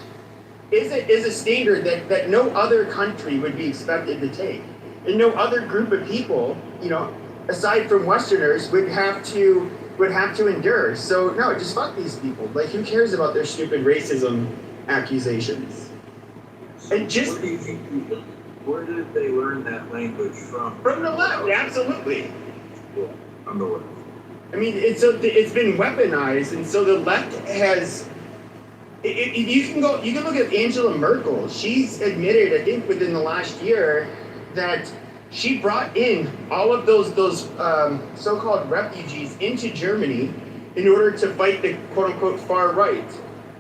a standard that no other country would be expected to take, and no other group of people, aside from Westerners, would have to endure. So no, just fuck these people. Like, who cares about their stupid racism accusations? And just what do you think? Where did they learn that language from? From the left, absolutely. Yeah, from the left. I mean, it's been weaponized, and so the left has. You can look at Angela Merkel. She's admitted, I think, within the last year, that she brought in all of those so-called refugees into Germany in order to fight the quote-unquote far right.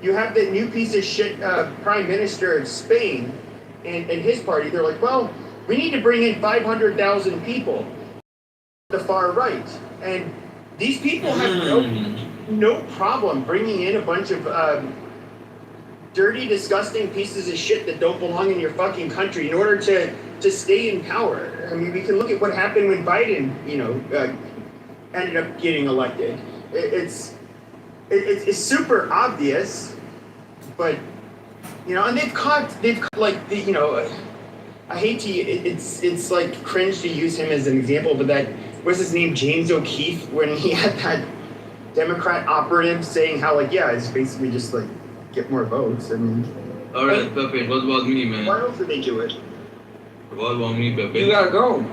You have the new piece of shit prime minister of Spain and his party. They're like, well, we need to bring in 500,000 people, the far right, and these people have no problem bringing in a bunch of dirty, disgusting pieces of shit that don't belong in your fucking country in order to stay in power. I mean, we can look at what happened when Biden, ended up getting elected. It's super obvious, but and they've caught like the I hate to it's like cringe to use him as an example, but that what's his name, James O'Keefe, when he had that Democrat operative saying how like it's basically just like get more votes. I mean, all right, Pepe, what about me, man? Why else would they do it? What about me, Pepe? You gotta go.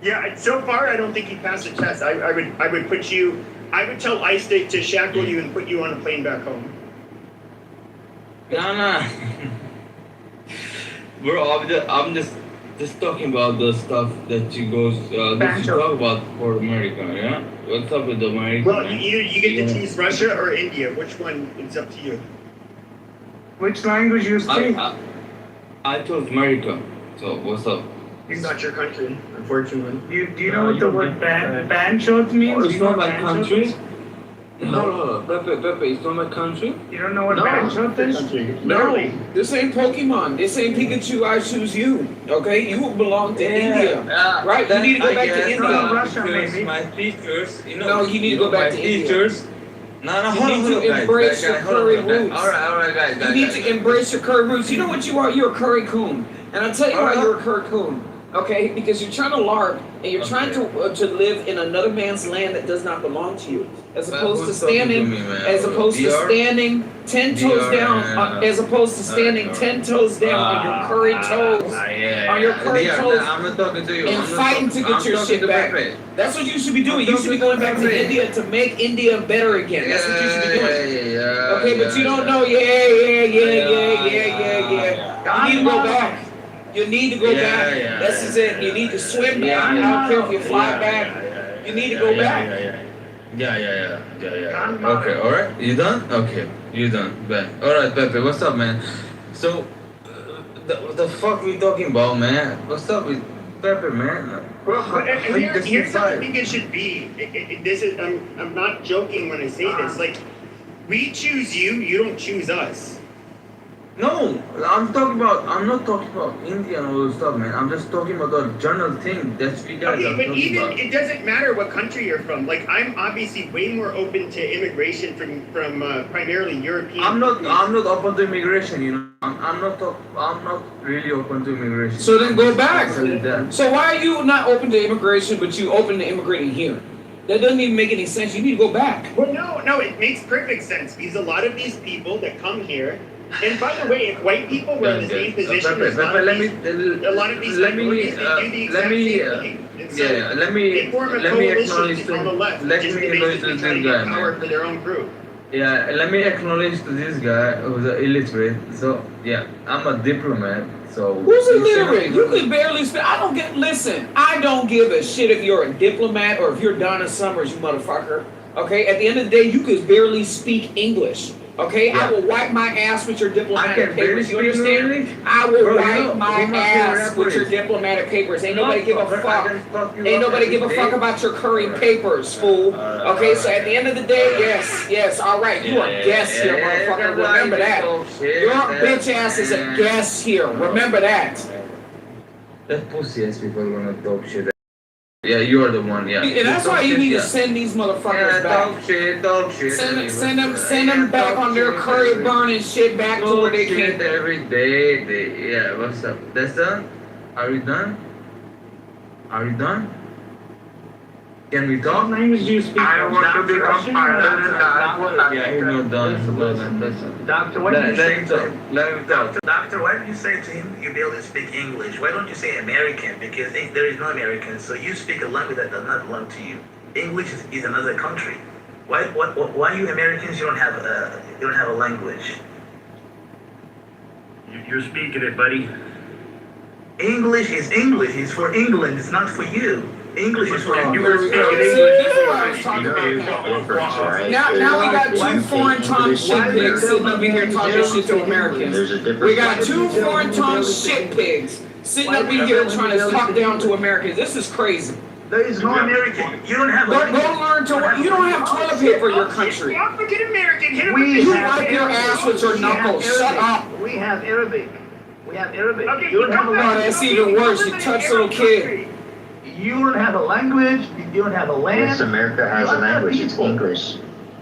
Yeah, so far I don't think you passed the test. I would put you. I would tell ICE to shackle you and put you on a plane back home. Nah. Bro, I'm just talking about the stuff that you talk about for America, yeah? What's up with America? Well, you get to choose Russia or India. Which one? It's up to you. Which language you speak? I chose America. So what's up? It's not your country, unfortunately. Do you know what the word banshot means? It's not my country. No, Pepe, it's not my country. You don't know what banshot is? Literally. This ain't Pokemon. This ain't Pikachu. I choose you. Okay, you belong to India, right? You need to go back to India. Russia, maybe. My teachers, No, you need to go back to India. No, hold on, you need to embrace your curry roots. All right, guys. You need to embrace your curry roots. You know what you are? You're a curry coon. And I'll tell you why you're a curry coon. Okay, because you're trying to LARP and you're trying to live in another man's land that does not belong to you, as opposed to standing, 10 toes down, as opposed to standing 10 toes down on your curry toes, I'm not talking to you. and fighting to get your shit back. That's what you should be doing. You should be going back to India to make India better again. That's what you should be doing. Okay, but you don't know. Yeah. You need to go back. You need to go back. This is it. You need to swim back. I don't care if you fly back. You need to go back. Yeah. Okay, alright. You done? Okay, you done. Bet. Alright, Pepe, what's up, man? So, the fuck we talking about, man? What's up with Pepe, man? Well, here's how I think it should be. I'm not joking when I say this. Like, we choose you. You don't choose us. No, I'm not talking about India and all this stuff, man. I'm just talking about the general thing. That's what you guys are talking about. It doesn't matter what country you're from. Like, I'm obviously way more open to immigration from primarily European. I'm not open to immigration. I'm not really open to immigration. So then go back. So why are you not open to immigration, but you open to immigrating here? That doesn't even make any sense. You need to go back. Well, no, it makes perfect sense because a lot of these people that come here. And by the way, if white people were in the same position as a lot of these minorities, they do the exact same thing. They form a coalition on the left, just to basically try to get power for their own group. Yeah, let me acknowledge to this guy who's illiterate. So yeah, I'm a diplomat. So Who's illiterate? You can barely speak. Listen, I don't give a shit if you're a diplomat or if you're Donna Summers, you motherfucker. Okay? At the end of the day, you can barely speak English. Okay? Yeah. I will wipe my ass with your I diplomatic can barely papers. You speak understand? English. I will Bro, wipe my who my ass favorite with your rapper is? diplomatic papers. Ain't nobody give a Motherfucker, fuck. I can fuck you Ain't up nobody give a every fuck day. about your curry papers, fool. Okay, so at the end of the day, yes, all right, you are guests here, motherfucker. Remember that. Your bitch ass is a guest here. Remember that. That pussy ass people gonna talk shit. Yeah, you are the one. Yeah. And that's why you need to send these motherfuckers back. Talk shit. Send them back on their curry burning shit back to where they shit can. every day. Yeah, what's up? That's done? Are we done? Are we done? Can we talk? What language do you speak? I want to become pilot and Yeah, he's not done. That's Doctor, what do you say to him? Let him talk. Doctor, why don't you say to him you barely speak English? Why don't you say American? Because there is no American, so you speak a language that does not belong to you. English is another country. Why you Americans you don't have a language? You're speaking it, buddy. English is English. It's for England. It's not for you. English is for you. Here we go. See, this is what I was talking about. Now we got two foreign tongue shit pigs sitting up in here talking shit to Americans. We got two foreign tongue shit pigs sitting up in here trying to talk down to Americans. This is crazy. There is no American. You don't have. Go learn to. You don't have toilet paper in your country. African American. You wipe your ass with your knuckles. Shut up. We have Arabic. We have Arabic. Okay, You don't have a Oh, that's even worse. You touch little kid. You don't have a language. You don't have a land. Yes, America has a language. It's English.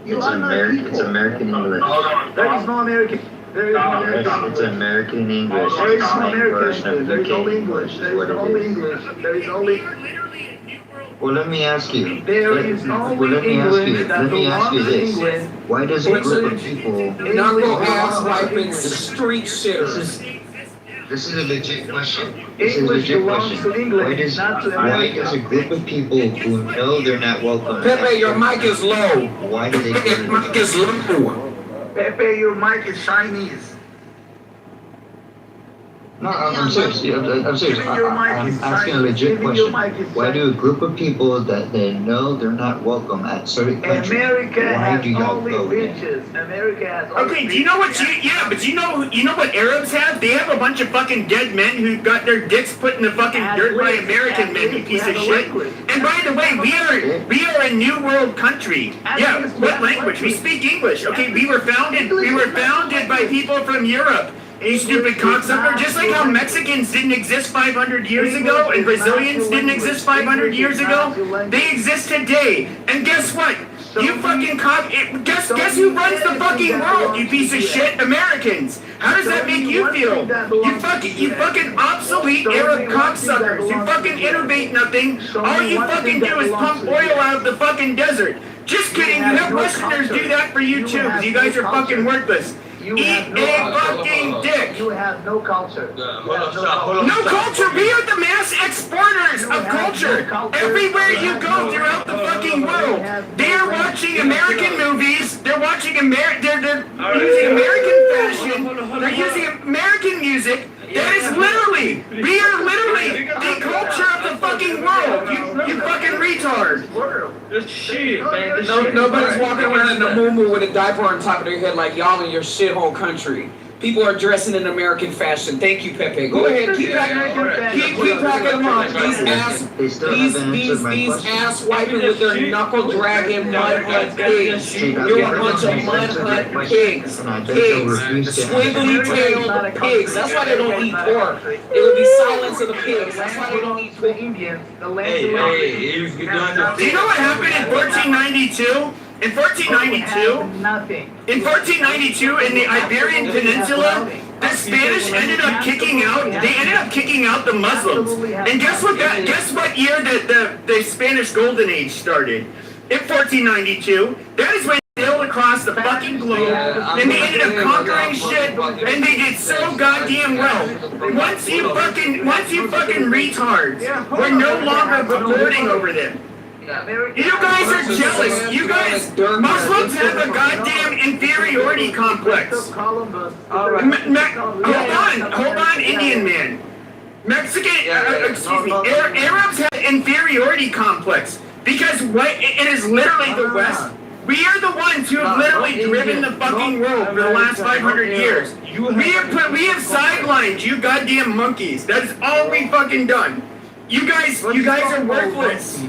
It's American English. There is no American. There is no Yes, American. it's American English. There is It's no the same version American. of There is only UK English. English. There is what is it only is. English. There is only. Well, let me ask you. There is only English that Let me ask you belongs to this. England. Why does a group of people? Knuckle ass wiping street shitters. This is a legit question. This is a English legit belongs question. to England, not to Why America. does a group of people who know they're not welcome? Pepe, your mic is low. Why do they? Your mic is low. Pepe, your mic is Chinese. No, I'm serious. I'm serious. Even your mic I'm is asking a Chinese. legit Even your question. mic is Why do a Chinese. group of people that they know they're not welcome at certain countries? America Why has do y'all only go there? riches. America has only Okay, do you know what but you know what Arabs have? They have a bunch of fucking dead men who got their dicks put in the fucking dirt by American men, you piece of shit. And by the way, we are a new world country. Yeah, what language? We speak English. Okay, we were founded by people from Europe. You stupid cocksucker. Just like how Mexicans didn't exist 500 years ago and Brazilians didn't exist 500 years ago, they exist today. And guess what? You fucking guess who runs the fucking world, you piece of shit? Americans. How does that make you feel? You fucking obsolete Arab cocksuckers. You fucking innovate nothing. All you fucking do is pump oil out of the fucking desert. Just kidding, you have Westerners do that for you too, because you guys are fucking worthless. Eat a fucking dick. You have no culture. No culture. We are the mass exporters of culture. Everywhere you go throughout the fucking world, they are watching American movies. They're watching they're using American fashion. They're using American music. That is we are literally the culture of the fucking world. You fucking retard. Shit, man. Nobody's walking around in a muumuu with a diaper on top of their head like y'all in your shithole country. People are dressing in American fashion. Thank you, Pepe. Go ahead, keep packing them on. These ass wiping with their knuckle dragging mud hut pigs. You're a bunch of mud hut pigs. Squiggly tailed pigs. That's why they don't eat pork. It would be silence of the pigs. That's why they don't eat pork. The Indians, the land Hey, you Do you know what happened in 1492? In 1492, nothing. in 1492, in the Iberian Peninsula, the Spanish ended up kicking out. They ended up kicking out the Muslims. And guess what year the Spanish Golden Age started? In 1492. That is when they sailed across the fucking globe, and they ended up conquering shit, and they did so goddamn well. Once you fucking retards, we're no longer recording over them. You guys are jealous. You guys, Muslims have a goddamn inferiority complex. Hold on, Indian man. Mexican, excuse me, Arabs have inferiority complex because it is literally the West. We are the ones who have literally driven the fucking world for the last 500 years. We have sidelined you goddamn monkeys. That is all we fucking done. You guys are worthless.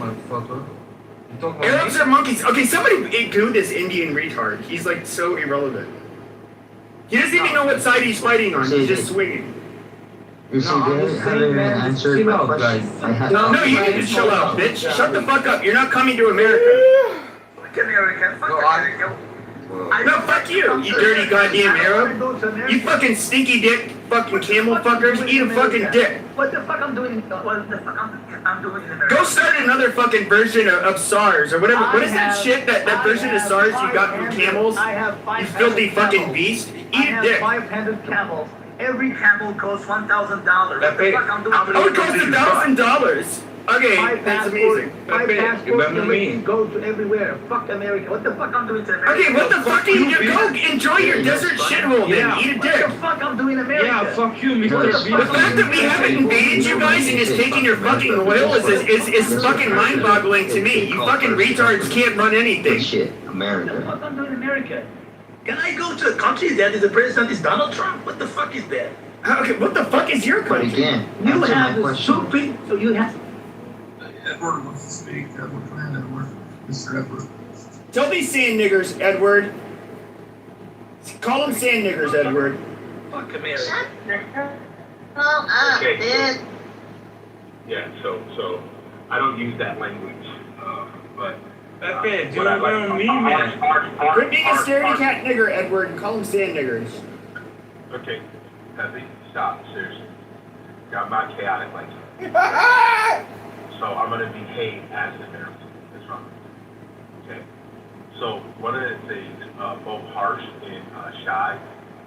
Arabs are monkeys. Okay, somebody goo this Indian retard. He's like so irrelevant. He doesn't even know what side he's fighting on. He's just swinging. You see, they haven't even answered my question. No, you need to chill out, bitch. Shut the fuck up. You're not coming to America. American. Fuck America. No, fuck you, you dirty goddamn Arab. You fucking stinky dick, fucking camel fuckers. Eat a fucking dick. What the fuck I'm doing? What the fuck I'm doing in America? Go start another fucking version of SARS or whatever. What is that shit? That version of SARS you got from camels? You filthy fucking beast. Eat a dick. 500 camels. Every camel costs $1,000. What the fuck I'm doing? Oh, it costs $1,000. Okay, that's amazing. My passport go to everywhere. Fuck America. What the fuck I'm doing to America? Okay, what the fuck are you doing? Go enjoy your desert shithole then. Eat a dick. What the fuck I'm doing in America? Yeah, fuck you, Mr. The fact that we haven't invaded you guys and just taking your fucking oil is fucking mind-boggling to me. You fucking retards can't run anything. Shit, What the America. fuck I'm doing in America? Can I go to a country that is the president is Donald Trump? What the fuck is that? Okay, what the fuck is your But country? again, You answer my have a question. stupid, so you have. Edward wants to speak. Edward, come in, Edward. Mr. Edward. Tell these sand niggers, Edward. Call them sand niggers, Edward. Fuck America. Okay. Yeah, so I don't use that language, but. Pepe, do you what I remember me, man? Quit being a scaredy cat nigger, Edward, and call them sand niggers. Okay, Pepe, stop, seriously. I'm not chaotic like you. So I'm gonna behave as an American. That's wrong. Okay. So one of the things, both harsh and shy.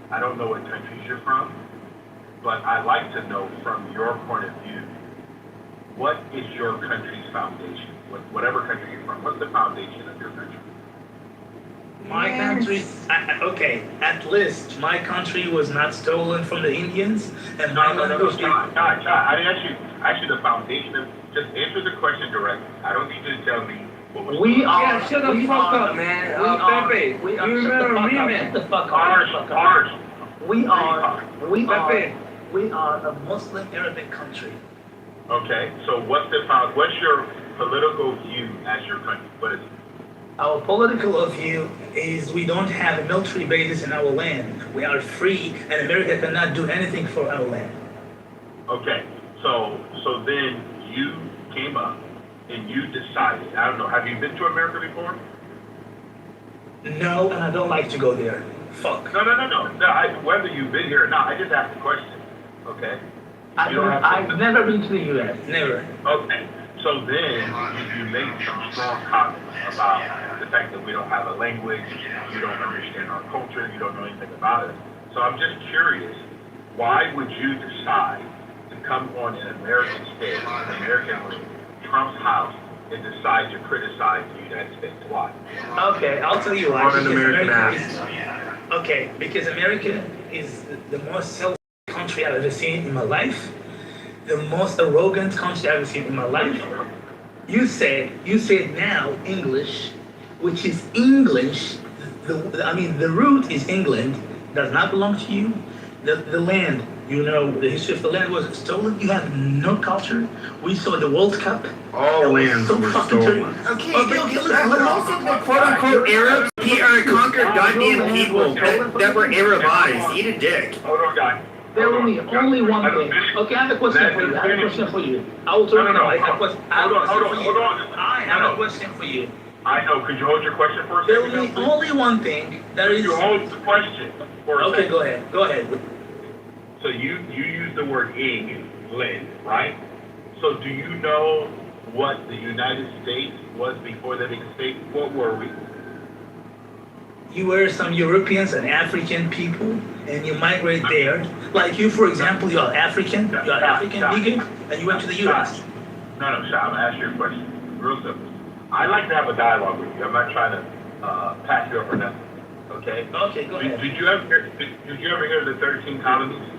I don't know what countries you're from, but I'd like to know from your point of view, what is your country's foundation? Whatever country you're from, what's the foundation of your country? My country, okay, at least my country was not stolen from the Indians, and my No, John, I didn't ask you the foundation of, just answer the question directly. I don't need you to tell me what was. Yeah, shut the fuck up, man. Pepe, you remember me, man? Get the fuck Harsh. We are a Muslim Arabic country. Okay, so what's your political view as your country? What is it? Our political view is we don't have a military bases in our land. We are free, and America cannot do anything for our land. Okay, so then you came up and you decided, I don't know, have you been to America before? No, and I don't like to go there. Fuck. No, whether you've been here or not, I just asked a question, okay? I've never been to the U.S. Never. Okay, so then you made some strong comments about the fact that we don't have a language, you don't understand our culture, you don't know anything about it. So I'm just curious, why would you decide to come on an American stage, an American room, Trump's house, and decide to criticize the United States? Why? Okay, I'll tell you why. On an American Okay, because America is the most selfish country I've ever seen in my life, the most arrogant country I've ever seen in my life. You said now English, which is English. The root is England, does not belong to you. The land, the history of the land was stolen. You have no culture. We saw the World Cup. All lands were stolen. Okay, most of the quote-unquote Arabs are conquered goddamn people that were Arabized. Eat a dick. Hold on, guys. There will be only one thing. Okay, I have a question for you. I will turn it on. I have a question for you. I know. Could you hold your question for a There second? will be only one thing. Could you hold the question for a Okay, second? go ahead. So you use the word England, right? So do you know what the United States was before they became a state? What were we? You were some Europeans and African people, and you migrate there. Like you, for example, you are African nigger, and you went to the U.S. No, Shah, I'm asking you a question. Real simple. I like to have a dialogue with you. I'm not trying to pass you up or nothing. Okay? Okay, go ahead. Did you ever hear of the 13 colonies?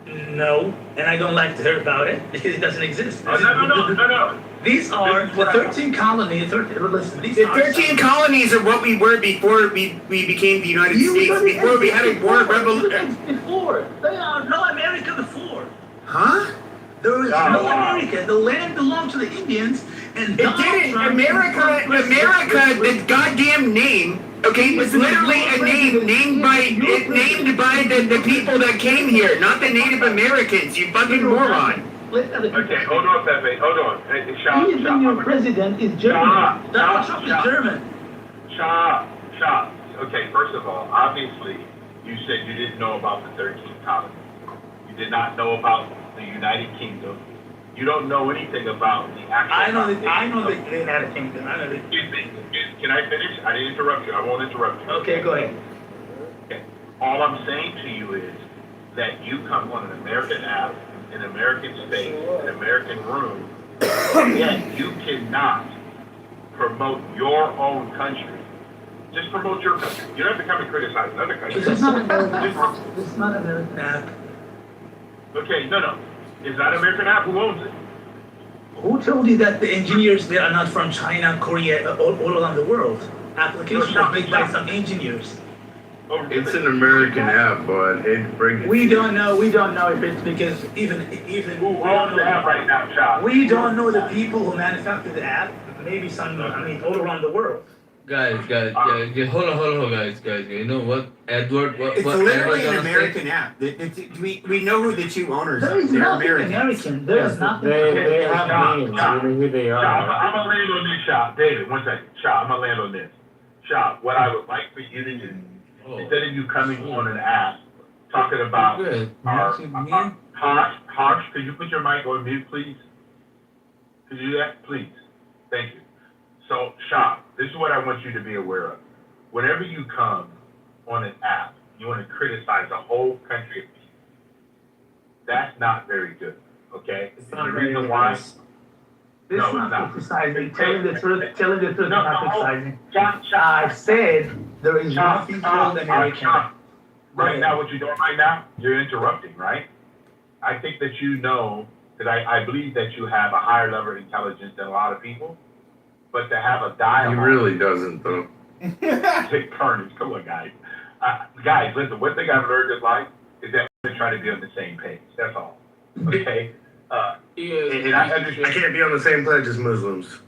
No, and I don't like to hear about it because it doesn't exist. Oh, no. These are the 13 colonies. Listen, these The are 13 colonies are what we were before we became the United States. Before we had a war revolution. Before. They are no America before. Huh? There was no America. The land belonged to the Indians, and It didn't. America, the goddamn name, okay, was literally a name named by the people that came here, not the Native Americans. You fucking moron. Okay, hold on, Pepe. Hold on. Hey, Even your president is German. Donald Trump is German. Shop. Okay, first of all, obviously, you said you didn't know about the 13 colonies. You did not know about the United Kingdom. You don't know anything about the actual. I know that they had a kingdom. I know that. Excuse me. Can I finish? I didn't interrupt you. I won't interrupt you. Okay, go ahead. Okay. All I'm saying to you is that you come on an American app, an American state, an American room, yet you cannot promote your own country. Just promote your country. You don't have to come and criticize another country. It's not an American app. Okay, no. It's not American app. Who owns it? Who told you that the engineers there are not from China, Korea, all around the world? Applications are made by some engineers. It's an American app, but it brings. We don't know if it's because even who owns the app right now, Chop? We don't know the people who manufacture the app. Maybe some, all around the world. Guys, hold on, guys. You know what, Edward? It's literally an American app. We know who the two owners are. There is They're nothing American. American. There is nothing. They have names. You know who they are. I'm gonna land on this, Shop. David, one second. Shop, I'm gonna land on this. Shop, what I would like for you to do, instead of you coming on an app talking about Harsh, could you put your mic on mute, please? Could you do that, please? Thank you. So, Shop, this is what I want you to be aware of. Whenever you come on an app, you want to criticize a whole country of people. That's not very good, okay? It's not the very reason why. nice. This is not criticizing. Telling the truth is not criticizing. I said there is nothing called American. Right now, what you're doing right now, you're interrupting, right? I think that you know, because I believe that you have a higher level of intelligence than a lot of people. But to have a dialogue. He really doesn't, though. Take carnage. Come on, guys. Guys, listen, one thing I've learned in life is that we try to be on the same page. That's all. Okay? And I understand. I can't be on the same page as Muslims.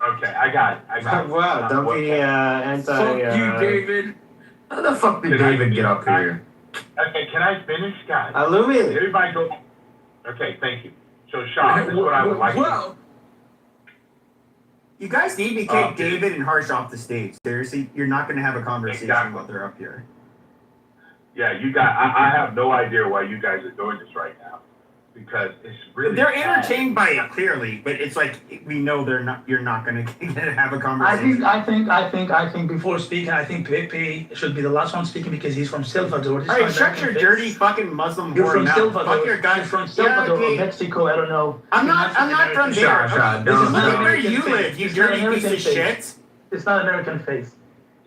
Okay, I got it. Wow, don't be anti. Fuck you, David. How the fuck did David get up here? Okay, can I finish, guys? Illumine. Everybody go. Okay, thank you. So, Sean, this is what I would like to. You guys need to kick David and Harsh off the stage. Seriously, you're not going to have a conversation while they're up here. Yeah, I have no idea why you guys are doing this right now, because it's really. They're entertained by it clearly, but it's like we know they're not. You're not going to have a conversation. I think before speaking, I think Pepe should be the last one speaking because he's from Salvador. All right, shut your dirty fucking Muslim You're whore from mouth. Salvador. Fuck your guys. You're from Salvador or Mexico. I don't know. I'm not from there. This is not where you live. You dirty piece of shit. It's not American face.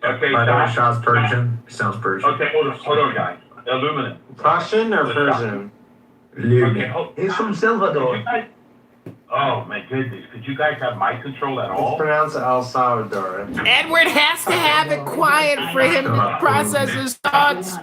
Okay, By the way, Shah's Persian. Sounds Persian. Okay, hold on, guys. Illuminate. Prussian or Persian? Okay, He's from Salvador. Oh my goodness! Could you guys have mic control at all? It's pronounced El Salvador. Edward has to have it quiet for him to process his thoughts.